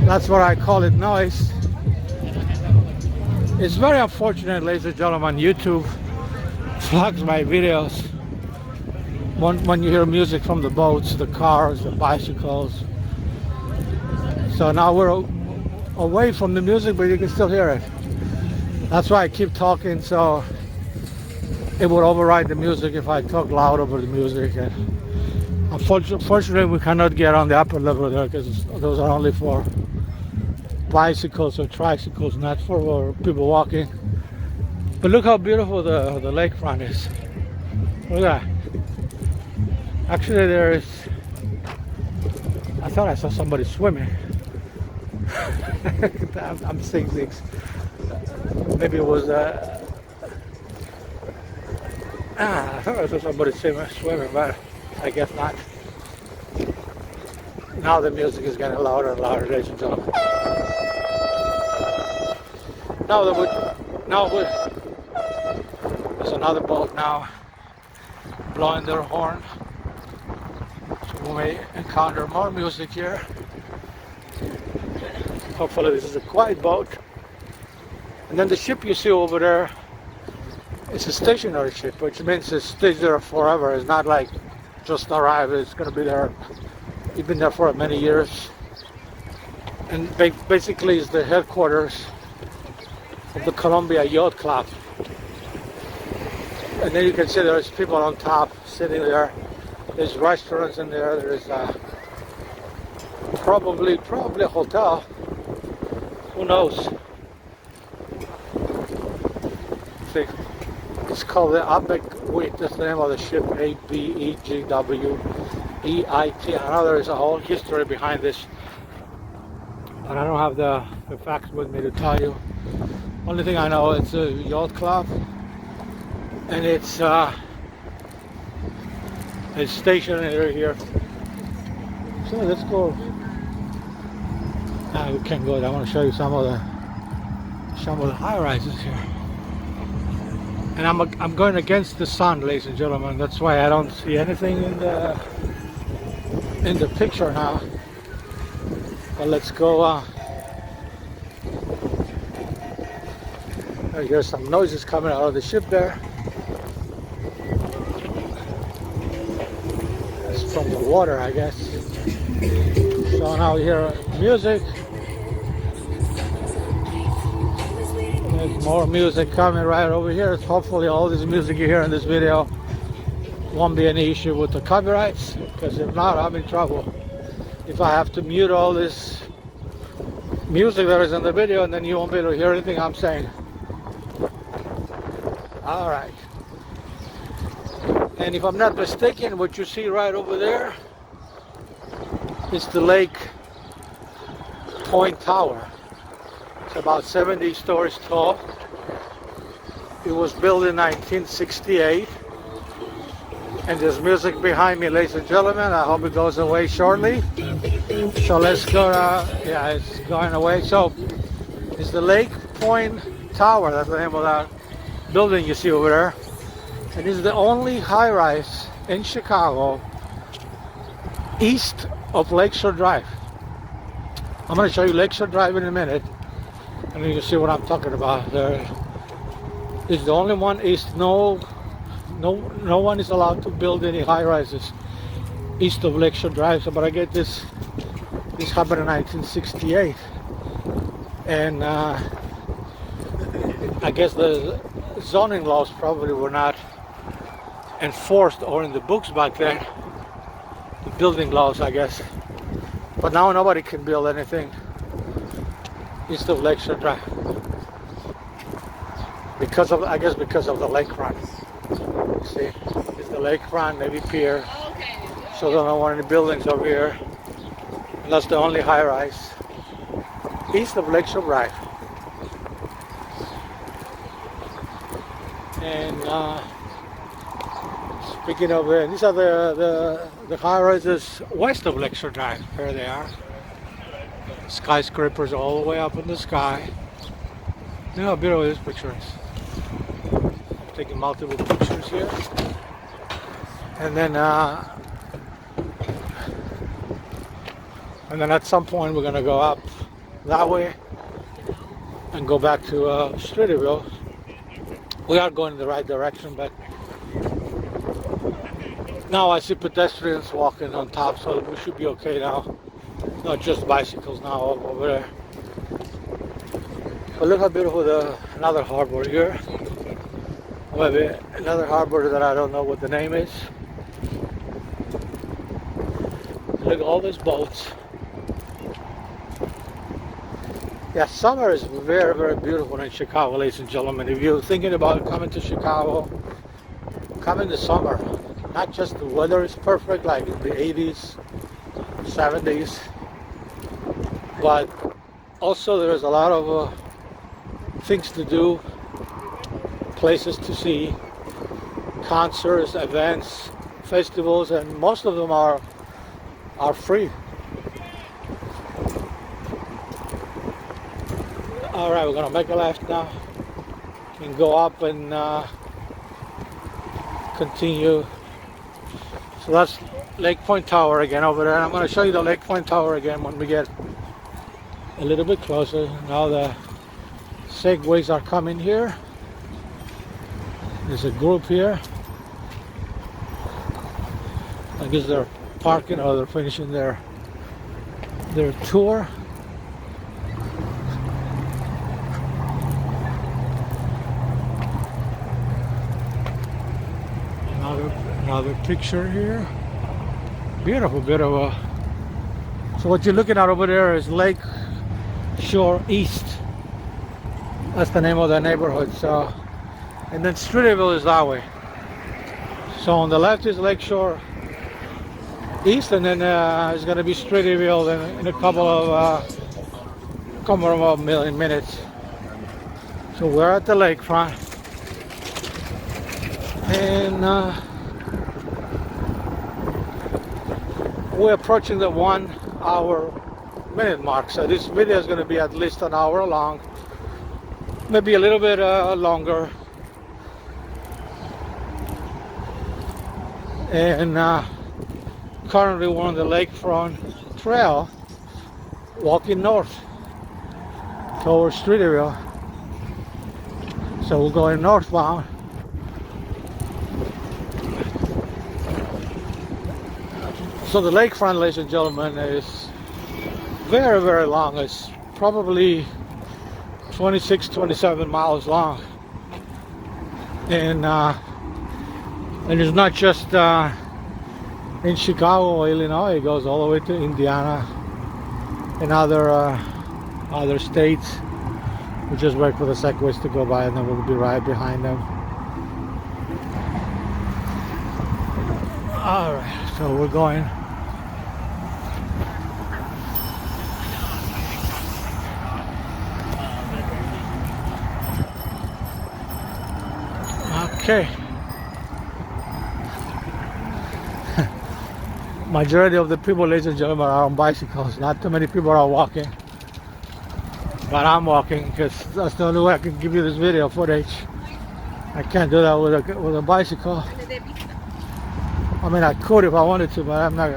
That's what I call it, noise. It's very unfortunate, ladies and gentlemen, YouTube flags my videos when you hear music from the boats, the cars, the bicycles. So now we're away from the music, but you can still hear it. That's why I keep talking, so it would override the music if I talk loud over the music. And unfortunately, we cannot get on the upper level there because those are only for bicycles or tricycles, not for people walking. But look how beautiful the lakefront is. Look at that. Actually, there is. I thought I saw somebody swimming. I'm seeing things. Maybe it was. I thought I saw somebody swimming, but I guess not. Now the music is getting louder and louder, ladies and gentlemen. There's another boat now blowing their horn. So we may encounter more music here. Hopefully this is a quiet boat. And then the ship you see over there, it's a stationary ship, which means it stays there forever. It's not like just arrived, it's going to be there. You've been there for many years. And basically it's the headquarters of the Columbia Yacht Club. And then you can see there's people on top sitting there. There's restaurants in there. There's probably a hotel. Who knows? See, it's called the Abegweit. That's the name of the ship. Abegweit. I know there is a whole history behind this, but I don't have the facts with me to tell you. Only thing I know, it's a yacht club, and it's stationary here. So let's go. We can't go there. I want to show you some of the high rises here. And I'm going against the sun, ladies and gentlemen. That's why I don't see anything in the picture now. But let's go. I hear some noises coming out of the ship there. It's from the water, I guess. So now we hear music. There's more music coming right over here. Hopefully all this music you hear in this video won't be any issue with the copyrights, because if not, I'm in trouble. If I have to mute all this music that is in the video, and then you won't be able to hear anything I'm saying. All right. And if I'm not mistaken, what you see right over there is the Lake Point Tower. It's about 70 stories tall. It was built in 1968. And there's music behind me, ladies and gentlemen. I hope it goes away shortly. So let's go. Yeah, it's going away. So it's the Lake Point Tower. That's the name of that building you see over there. And it's the only high-rise in Chicago east of Lakeshore Drive. I'm going to show you Lakeshore Drive in a minute, and you can see what I'm talking about. There is the only one east. No one is allowed to build any high-rises east of Lakeshore Drive. So, but I get this happened in 1968, and I guess the zoning laws probably were not enforced or in the books back then. The building laws, I guess. But now nobody can build anything east of Lakeshore Drive because of the lakefront. See, it's the lakefront, maybe pier. Okay. So there don't want any buildings over here. And that's the only high-rise east of Lakeshore Drive. And speaking of, these are the high-rises west of Lakeshore Drive. Here they are. Skyscrapers all the way up in the sky. Look how beautiful this picture is. I'm taking multiple pictures here. And then at some point we're gonna go up that way and go back to Streeterville. We are going in the right direction, but now I see pedestrians walking on top, so we should be okay now. Not just bicycles now over there. But look how beautiful another harbor here. Maybe another harbor that I don't know what the name is. Look at all these boats. Yeah, summer is very, very beautiful in Chicago, ladies and gentlemen. If you're thinking about coming to Chicago, come in the summer. Not just the weather is perfect, like in the 80s, 70s, but also there's a lot of things to do, places to see, concerts, events, festivals, and most of them are free. All right, we're gonna make a left now and go up and continue. So that's Lake Point Tower again over there. I'm gonna show you the Lake Point Tower again when we get a little bit closer. Now the Segways are coming here. There's a group here. I guess they're parking or they're finishing their tour. Another picture here. Beautiful, beautiful. So what you're looking at over there is Lake Shore East. That's the name of the neighborhood. So, and then Streeterville is that way. So on the left is Lake Shore East, and then it's going to be Streeterville in a couple of million minutes. So we're at the lakefront, and we're approaching the 1 hour minute mark. So this video is going to be at least an hour long, maybe a little bit longer. And currently we're on the lakefront trail walking north towards Streeterville. So we're going northbound. So the lakefront, ladies and gentlemen, is very, very long. It's probably 26, 27 miles long. And it's not just in Chicago, Illinois. It goes all the way to Indiana and other states. We just wait for the Segways to go by, and then we'll be right behind them. All right, so we're going. Okay. Majority of the people, ladies and gentlemen, are on bicycles. Not too many people are walking. But I'm walking because that's the only way I can give you this video footage. I can't do that with a bicycle. I mean, I could if I wanted to, but I'm not.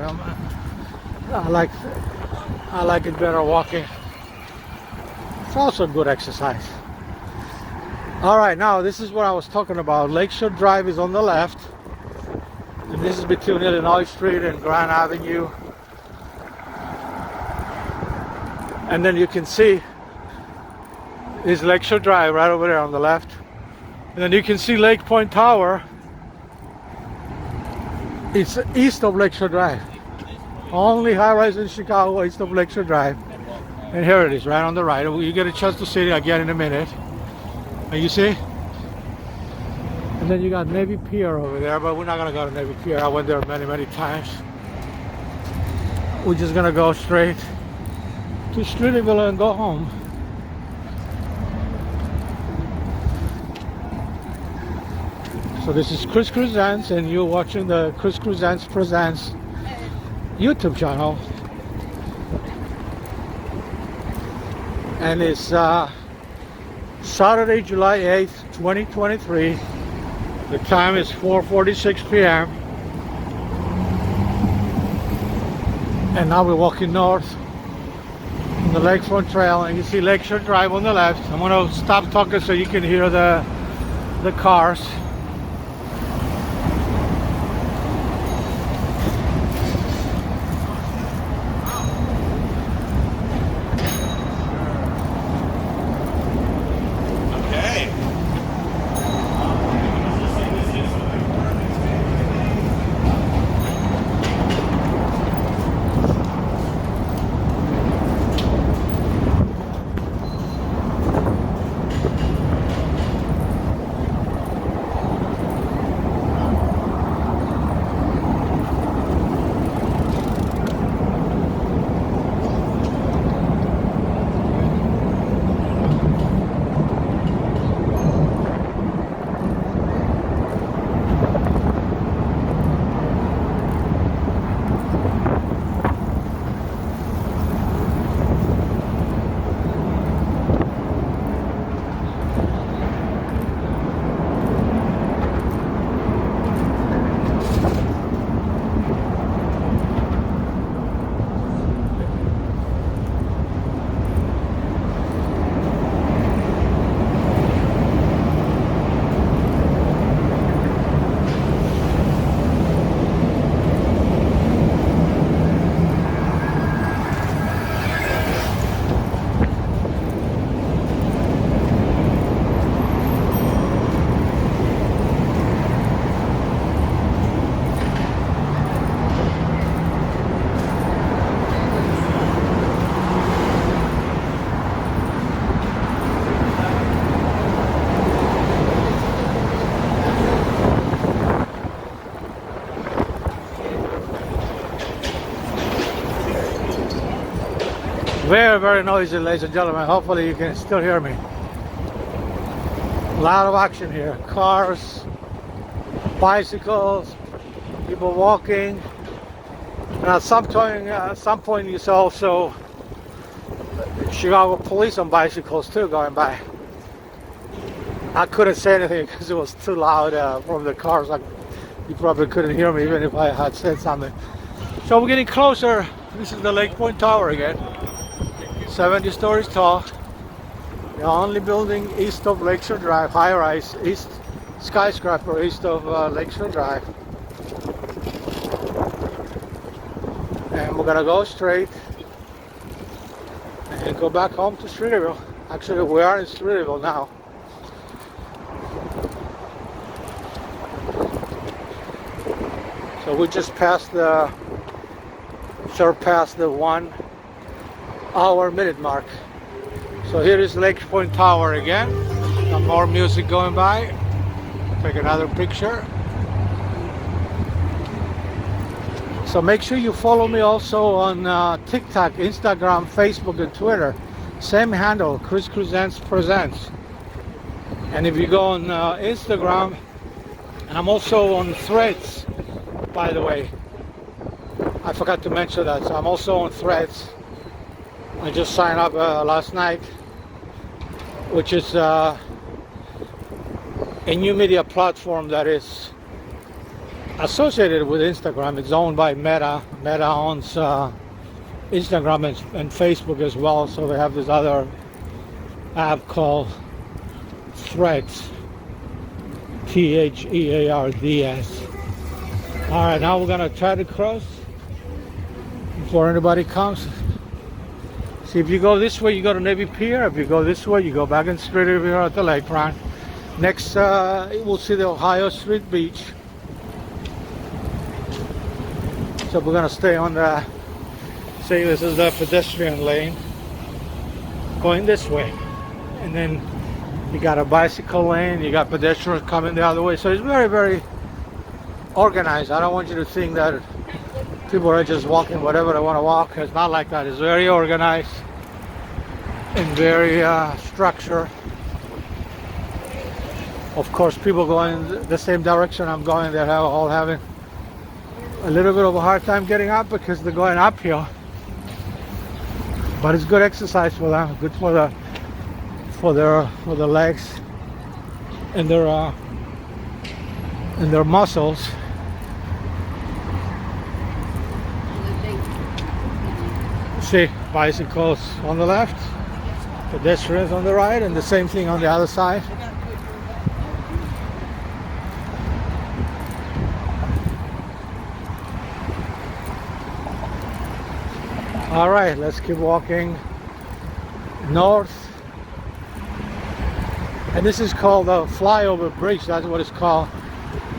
I like it better walking. It's also good exercise. All right, now this is what I was talking about. Lakeshore Drive is on the left, and this is between Illinois Street and Grand Avenue. And then you can see is Lakeshore Drive right over there on the left. And then you can see Lake Point Tower. It's east of Lakeshore Drive. Only high-rise in Chicago east of Lakeshore Drive. And here it is, right on the right. You get a chance to see it again in a minute. And you see? And then you got Navy Pier over there, but we're not gonna go to Navy Pier. I went there many, many times. We're just gonna go straight to Streeterville and go home. So this is Chris Cruzance, and you're watching the Chris Cruzance Presents YouTube channel. And it's Saturday, July 8th, 2023. The time is 4:46 p.m. And now we're walking north on the Lakefront Trail, and you see Lakeshore Drive on the left. I'm gonna stop talking so you can hear the cars. Very, very noisy, ladies and gentlemen. Hopefully you can still hear me. A lot of action here. Cars, bicycles, people walking. And at some point you saw also Chicago police on bicycles too going by. I couldn't say anything because it was too loud from the cars. You probably couldn't hear me even if I had said something. So we're getting closer. This is the Lake Point Tower again. 70 stories tall. The only building east of Lakeshore Drive, high-rise, east skyscraper east of Lakeshore Drive. And we're gonna go straight and go back home to Streeterville. Actually, we are in Streeterville now. So we just surpassed the 1 hour minute mark. So here is Lake Point Tower again. Some more music going by. Take another picture. So make sure you follow me also on TikTok, Instagram, Facebook, and Twitter. Same handle, Chris Cruzence Presents. And if you go on Instagram, and I'm also on Threads, by the way. I forgot to mention that. So I'm also on Threads. I just signed up last night, which is a new media platform that is associated with Instagram. It's owned by Meta. Meta owns Instagram and Facebook as well. So they have this other app called Threads. Theards. All right, now we're gonna try to cross before anybody comes. See, if you go this way, you go to Navy Pier. If you go this way, you go back in Streeterville at the lakefront. Next, we'll see the Ohio Street Beach. So we're gonna stay on the, say this is the pedestrian lane, going this way. And then you got a bicycle lane, you got pedestrians coming the other way. So it's very, very organized. I don't want you to think that people are just walking whatever they want to walk. It's not like that. It's very organized and very structured. Of course, people going the same direction I'm going, they're all having a little bit of a hard time getting up because they're going uphill. But it's good exercise for them, good for the legs and their muscles. see bicycles on the left, pedestrians on the right, and the same thing on the other side. All right, let's keep walking north. And this is called the flyover bridge. That's what it's called.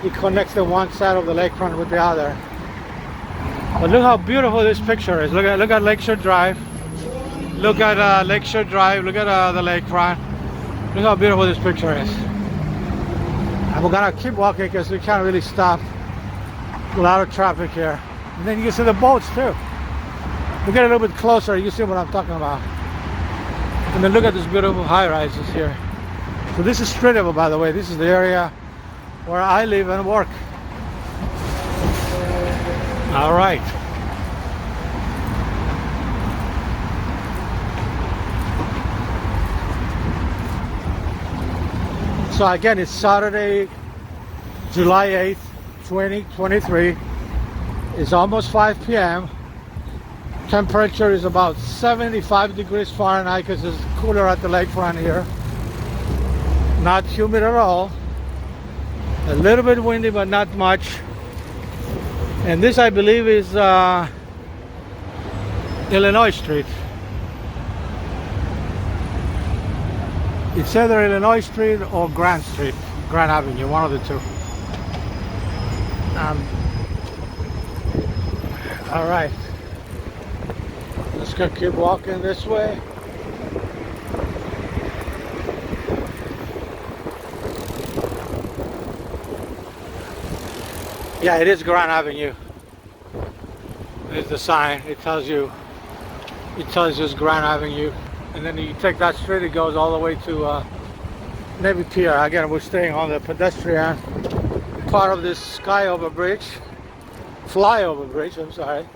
It connects the one side of the lakefront with the other. But look how beautiful this picture is. Look at Lakeshore Drive. Look at Lakeshore Drive. Look at the lakefront. Look how beautiful this picture is. And we're gonna keep walking because we can't really stop. A lot of traffic here. And then you can see the boats too. We get a little bit closer, you see what I'm talking about. And then look at these beautiful high-rises here. So this is Streeterville, by the way. This is the area where I live and work. All right. So again, it's Saturday, July 8th, 2023. It's almost 5 p.m. Temperature is about 75 degrees Fahrenheit because it's cooler at the lakefront here. Not humid at all. A little bit windy, but not much. And this, I believe, is Illinois Street. It's either Illinois Street or Grant Street, Grant Avenue, one of the two. All right. Let's go keep walking this way. Yeah, it is Grand Avenue. There's the sign. It tells you it's Grand Avenue. And then you take that street, it goes all the way to Navy Pier. Again, we're staying on the pedestrian part of this flyover bridge, I'm sorry.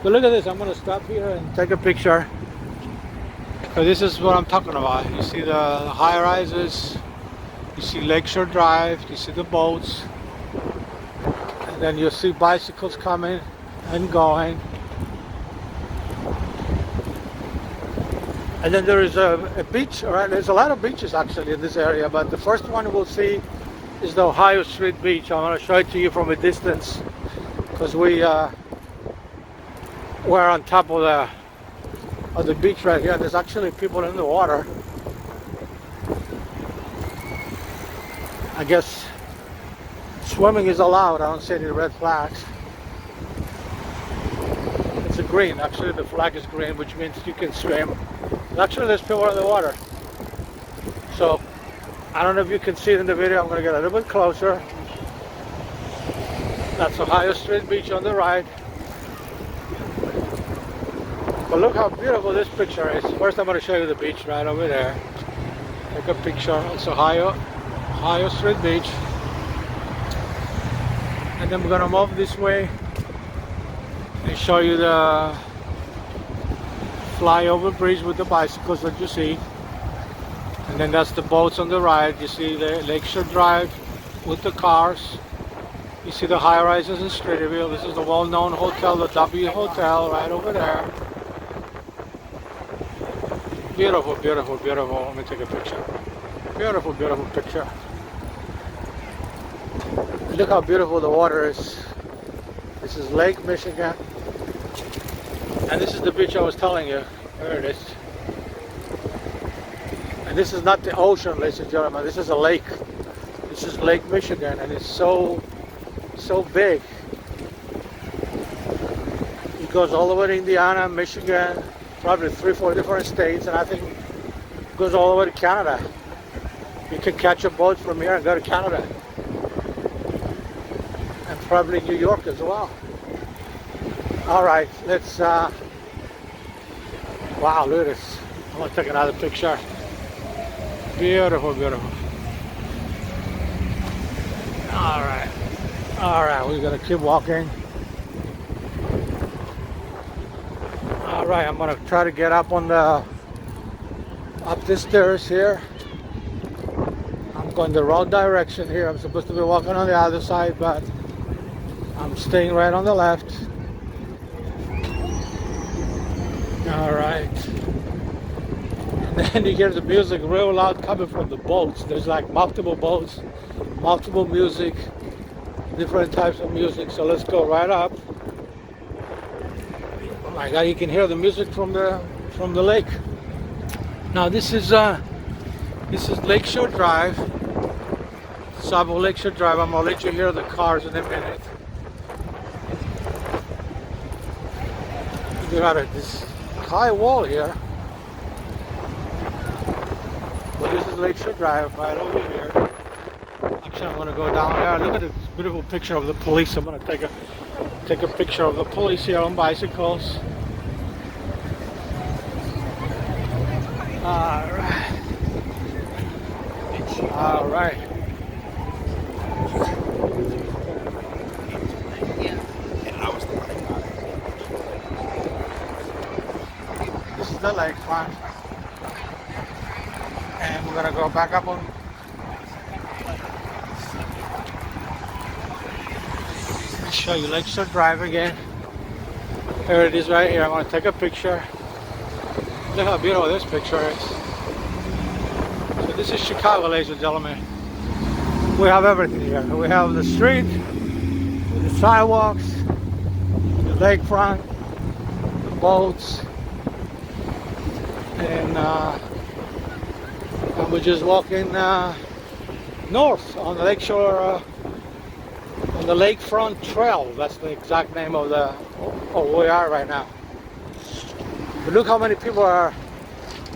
But look at this, I'm gonna stop here and take a picture. So this is what I'm talking about. You see the high rises, you see Lakeshore Drive, you see the boats, and then you'll see bicycles coming and going. And then there is a beach, all right? There's a lot of beaches actually in this area, but the first one we'll see is the Ohio Street Beach. I'm gonna show it to you from a distance because we're on top of the beach right here. There's actually people in the water. I guess swimming is allowed. I don't see any red flags. It's a green. Actually, the flag is green, which means you can swim. Actually, there's people in the water. So, I don't know if you can see it in the video. I'm going to get a little bit closer. That's Ohio Street Beach on the right. But look how beautiful this picture is. First, I'm going to show you the beach right over there. Take a picture. It's Ohio Street Beach. And then we're going to move this way and show you the flyover bridge with the bicycles that you see. And then that's the boats on the right. You see the Lakeshore Drive with the cars. You see the high rises in Streeterville. This is the well-known hotel, the W Hotel, right over there. Beautiful, beautiful, beautiful. Let me take a picture. Beautiful, beautiful picture. Look how beautiful the water is. This is Lake Michigan. And this is the beach I was telling you. There it is. And this is not the ocean, ladies and gentlemen. This is a lake. This is Lake Michigan, and it's so big. It goes all the way to Indiana, Michigan, probably 3-4 different states, and I think it goes all the way to Canada. You can catch a boat from here and go to Canada. And probably New York as well. All right, let's, wow, look at this. I'm gonna take another picture. Beautiful, beautiful. All right, we're gonna keep walking. All right, I'm gonna try to get up this stairs here. I'm going the wrong direction here. I'm supposed to be walking on the other side, but I'm staying right on the left. All right. And then you hear the music real loud coming from the boats. There's like multiple boats, multiple music, different types of music. So let's go right up. Oh my God, you can hear the music from the lake. Now this is Lakeshore Drive. Sabo Lakeshore Drive. I'm gonna let you hear the cars in a minute. You got this high wall here. But this is Lakeshore Drive right over here. Actually, I'm gonna go down there. Look at this beautiful picture of the police. I'm gonna take a picture of the police here on bicycles. All right. All right. This is the lakefront. And we're gonna go back up on. I'll show you Lakeshore Drive again. Here it is right here. I'm gonna take a picture. Look how beautiful this picture is. So this is Chicago, ladies and gentlemen. We have everything here. We have the street, the sidewalks, the lakefront, the boats, and we're just walking north on the lakeshore, on the lakefront trail. That's the exact name of where we are right now. But look how many people are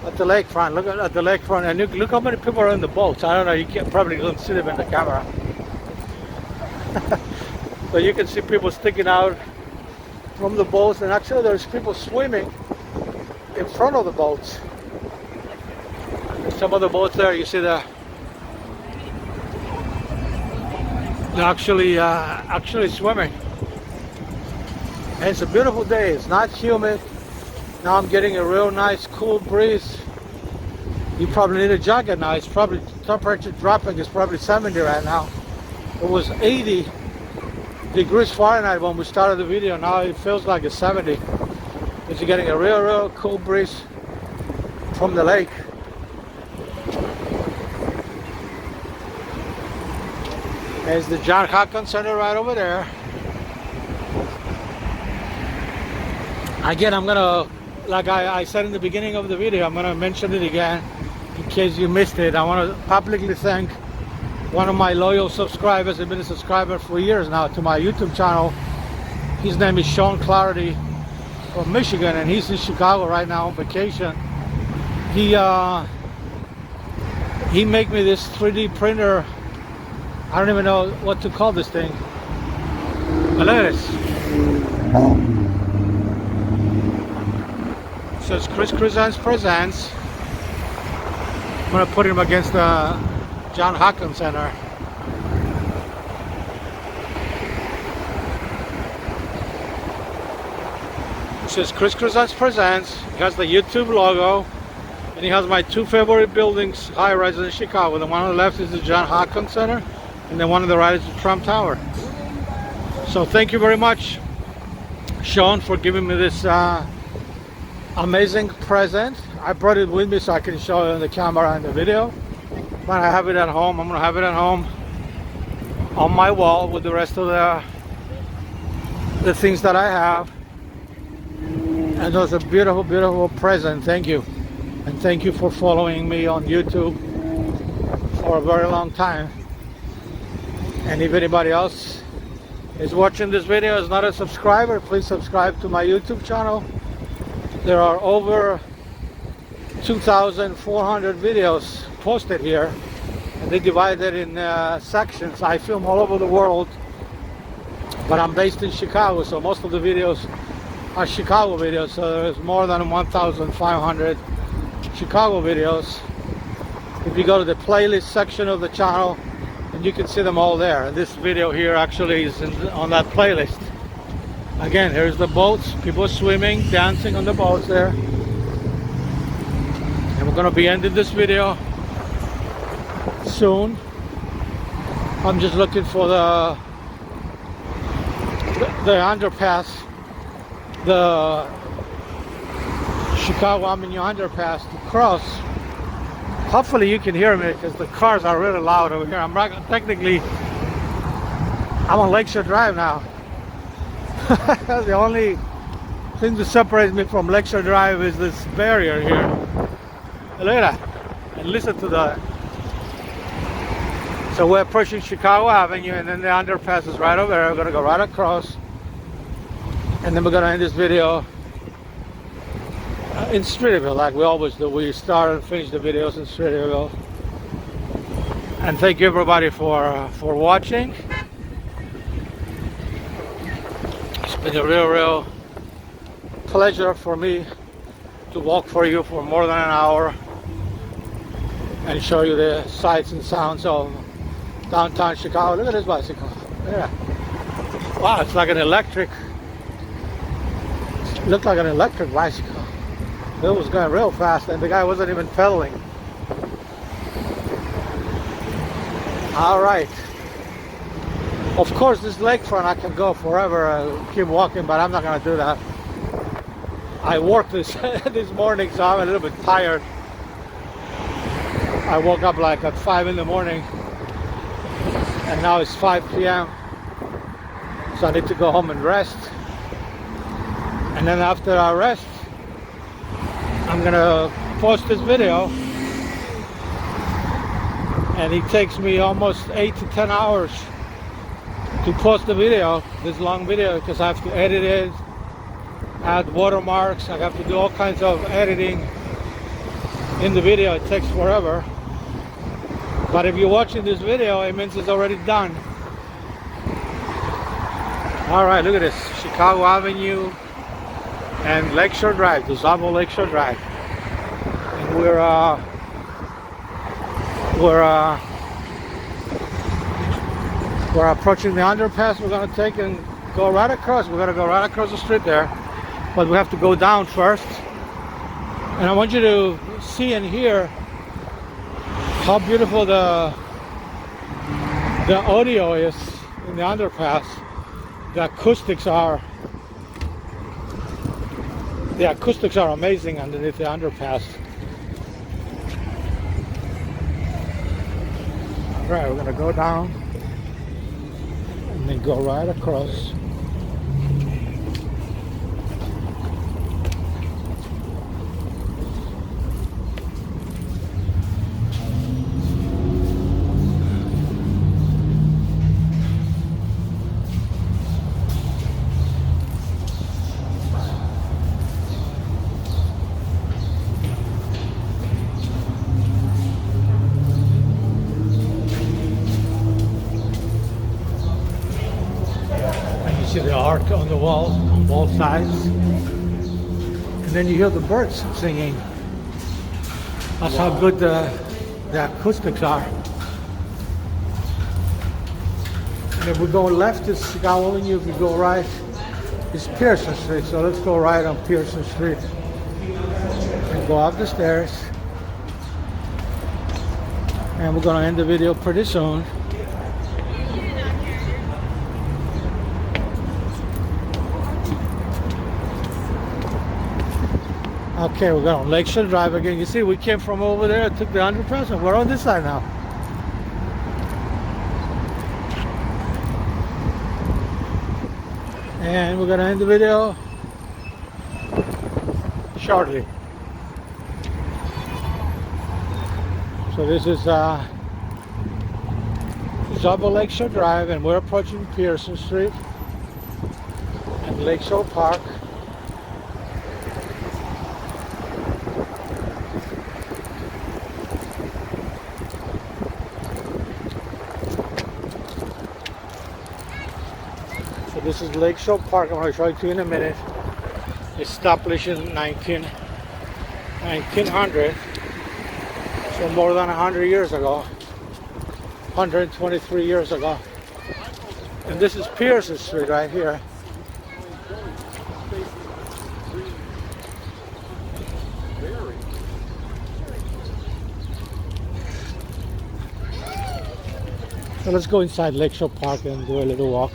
at the lakefront. Look at the lakefront, and look how many people are in the boats. I don't know. You probably don't see them in the camera, but you can see people sticking out from the boats, and actually there's people swimming in front of the boats. Some of the boats there, you see they're actually swimming. And it's a beautiful day. It's not humid. Now I'm getting a real nice cool breeze. You probably need a jacket now. It's probably temperature dropping. It's probably 70 right now. It was 80 degrees Fahrenheit when we started the video. Now it feels like it's 70. Because you're getting a real cool breeze from the lake. There's the John Hopkins Center right over there. Again, I'm gonna, like I said in the beginning of the video, I'm gonna mention it again in case you missed it. I want to publicly thank one of my loyal subscribers. I've been a subscriber for years now to my YouTube channel. His name is Sean Clarity from Michigan, and he's in Chicago right now on vacation. He made me this 3D printer. I don't even know what to call this thing. But look at this. So it's Chris Presents. I'm gonna put him against the John Hopkins Center. It says Chris Presents. He has the YouTube logo, and he has my two favorite buildings, high rises in Chicago. The one on the left is the John Hopkins Center, and the one on the right is the Trump Tower. So thank you very much, Sean, for giving me this amazing present. I brought it with me so I can show you on the camera and the video. But I have it at home. I'm gonna have it at home on my wall with the rest of the things that I have. And it was a beautiful present. Thank you. And thank you for following me on YouTube for a very long time. And if anybody else is watching this video is not a subscriber, please subscribe to my YouTube channel. There are over 2,400 videos posted here, and they divided in sections. I film all over the world, but I'm based in Chicago, so most of the videos are Chicago videos. So there's more than 1,500 Chicago videos. If you go to the playlist section of the channel, and you can see them all there. And this video here actually is on that playlist. Again, here's the boats, people swimming, dancing on the boats there. And we're gonna be ending this video soon. I'm just looking for the underpass, Chicago Avenue underpass to cross. Hopefully you can hear me because the cars are really loud over here. I'm on Lakeshore Drive now. The only thing that separates me from Lakeshore Drive is this barrier here. Look at that. And listen to that. So we're approaching Chicago Avenue, and then the underpass is right over there. We're gonna go right across, and then we're gonna end this video in Streeterville, like we always do. We start and finish the videos in Streeterville. And thank you everybody for watching. It's been a real pleasure for me to walk for you for more than an hour and show you the sights and sounds of downtown Chicago. Look at this bicycle. Yeah. Wow, it's like an electric. It looked like an electric bicycle. It was going real fast, and the guy wasn't even pedaling. All right. Of course, this lakefront I can go forever, keep walking, but I'm not going to do that. I worked this this morning, so I'm a little bit tired. I woke up like at 5 in the morning, and now it's 5 p.m. So I need to go home and rest. And then after I rest, I'm gonna post this video, and it takes me almost 8 to 10 hours to post the video, this long video, because I have to edit it, add watermarks, I have to do all kinds of editing in the video. It takes forever, but if you're watching this video, it means it's already done. All right, look at this, Chicago Avenue and Lakeshore Drive, DuSable Lakeshore Drive, and we're approaching the underpass. We're gonna take and go right across. We're gonna go right across the street there, but we have to go down first. And I want you to see and hear how beautiful the audio is in the underpass. The acoustics are. The acoustics are amazing underneath the underpass. Right, we're gonna go down and then go right across. See the arc on the wall on both sides, and then you hear the birds singing. That's how good the acoustics are. And if we go left, it's Chicago Avenue. If we go right, it's Pearson Street. So let's go right on Pearson Street and go up the stairs. And we're gonna end the video pretty soon. Okay, we're going on Lakeshore Drive again. You see, we came from over there, took the underpass, and we're on this side now. And we're gonna end the video shortly. So this is DuSable Lakeshore Drive, and we're approaching Pearson Street and Lakeshore Park. This is Lakeshore Park. I'm going to show it to you in a minute. Established in 1900, so more than 100 years ago, 123 years ago. And this is Pearson Street right here. So let's go inside Lakeshore Park and do a little walk.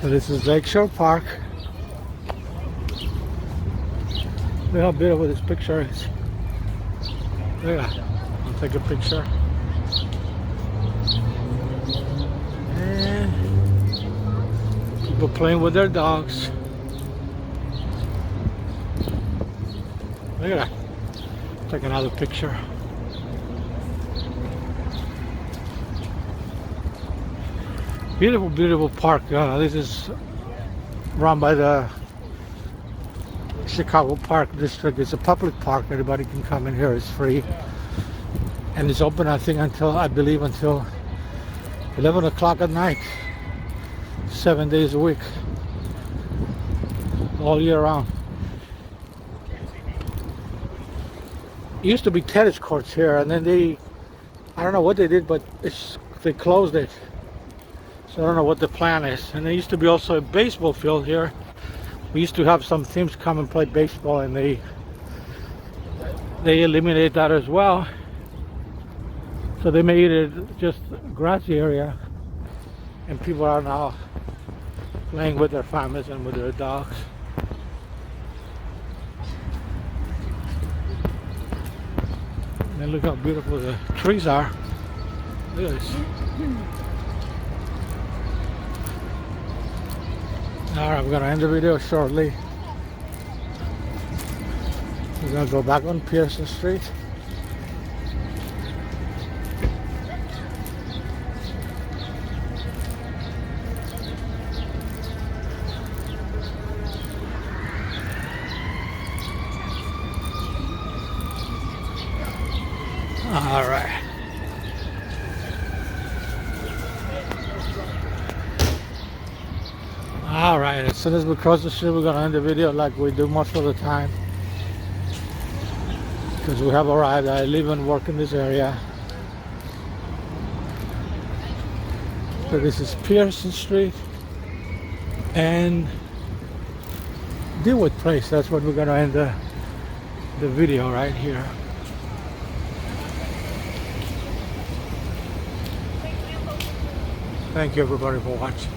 So this is Lakeshore Park. Look how beautiful this picture is. Look at that. I'll take a picture. And people playing with their dogs. Look at that. Take another picture. Beautiful, beautiful park. This is run by the Chicago Park District. It's a public park. Anybody can come in here. It's free. And it's open, I think, until, I believe, until 11 o'clock at night. 7 days a week. All year round. It used to be tennis courts here, and then I don't know what they did, but they closed it. So I don't know what the plan is. And there used to be also a baseball field here. We used to have some teams come and play baseball, and they eliminated that as well. So they made it just a grassy area, and people are now playing with their families and with their dogs. And look how beautiful the trees are. Look at this. Alright, we're going to end the video shortly. We're going to go back on Pearson Street. Alright. Alright, as soon as we cross the street, we're going to end the video like we do most of the time. Because we have arrived. I live and work in this area. So this is Pearson Street and Dewitt Place. That's what we're going to end the video right here. Thank you everybody for watching.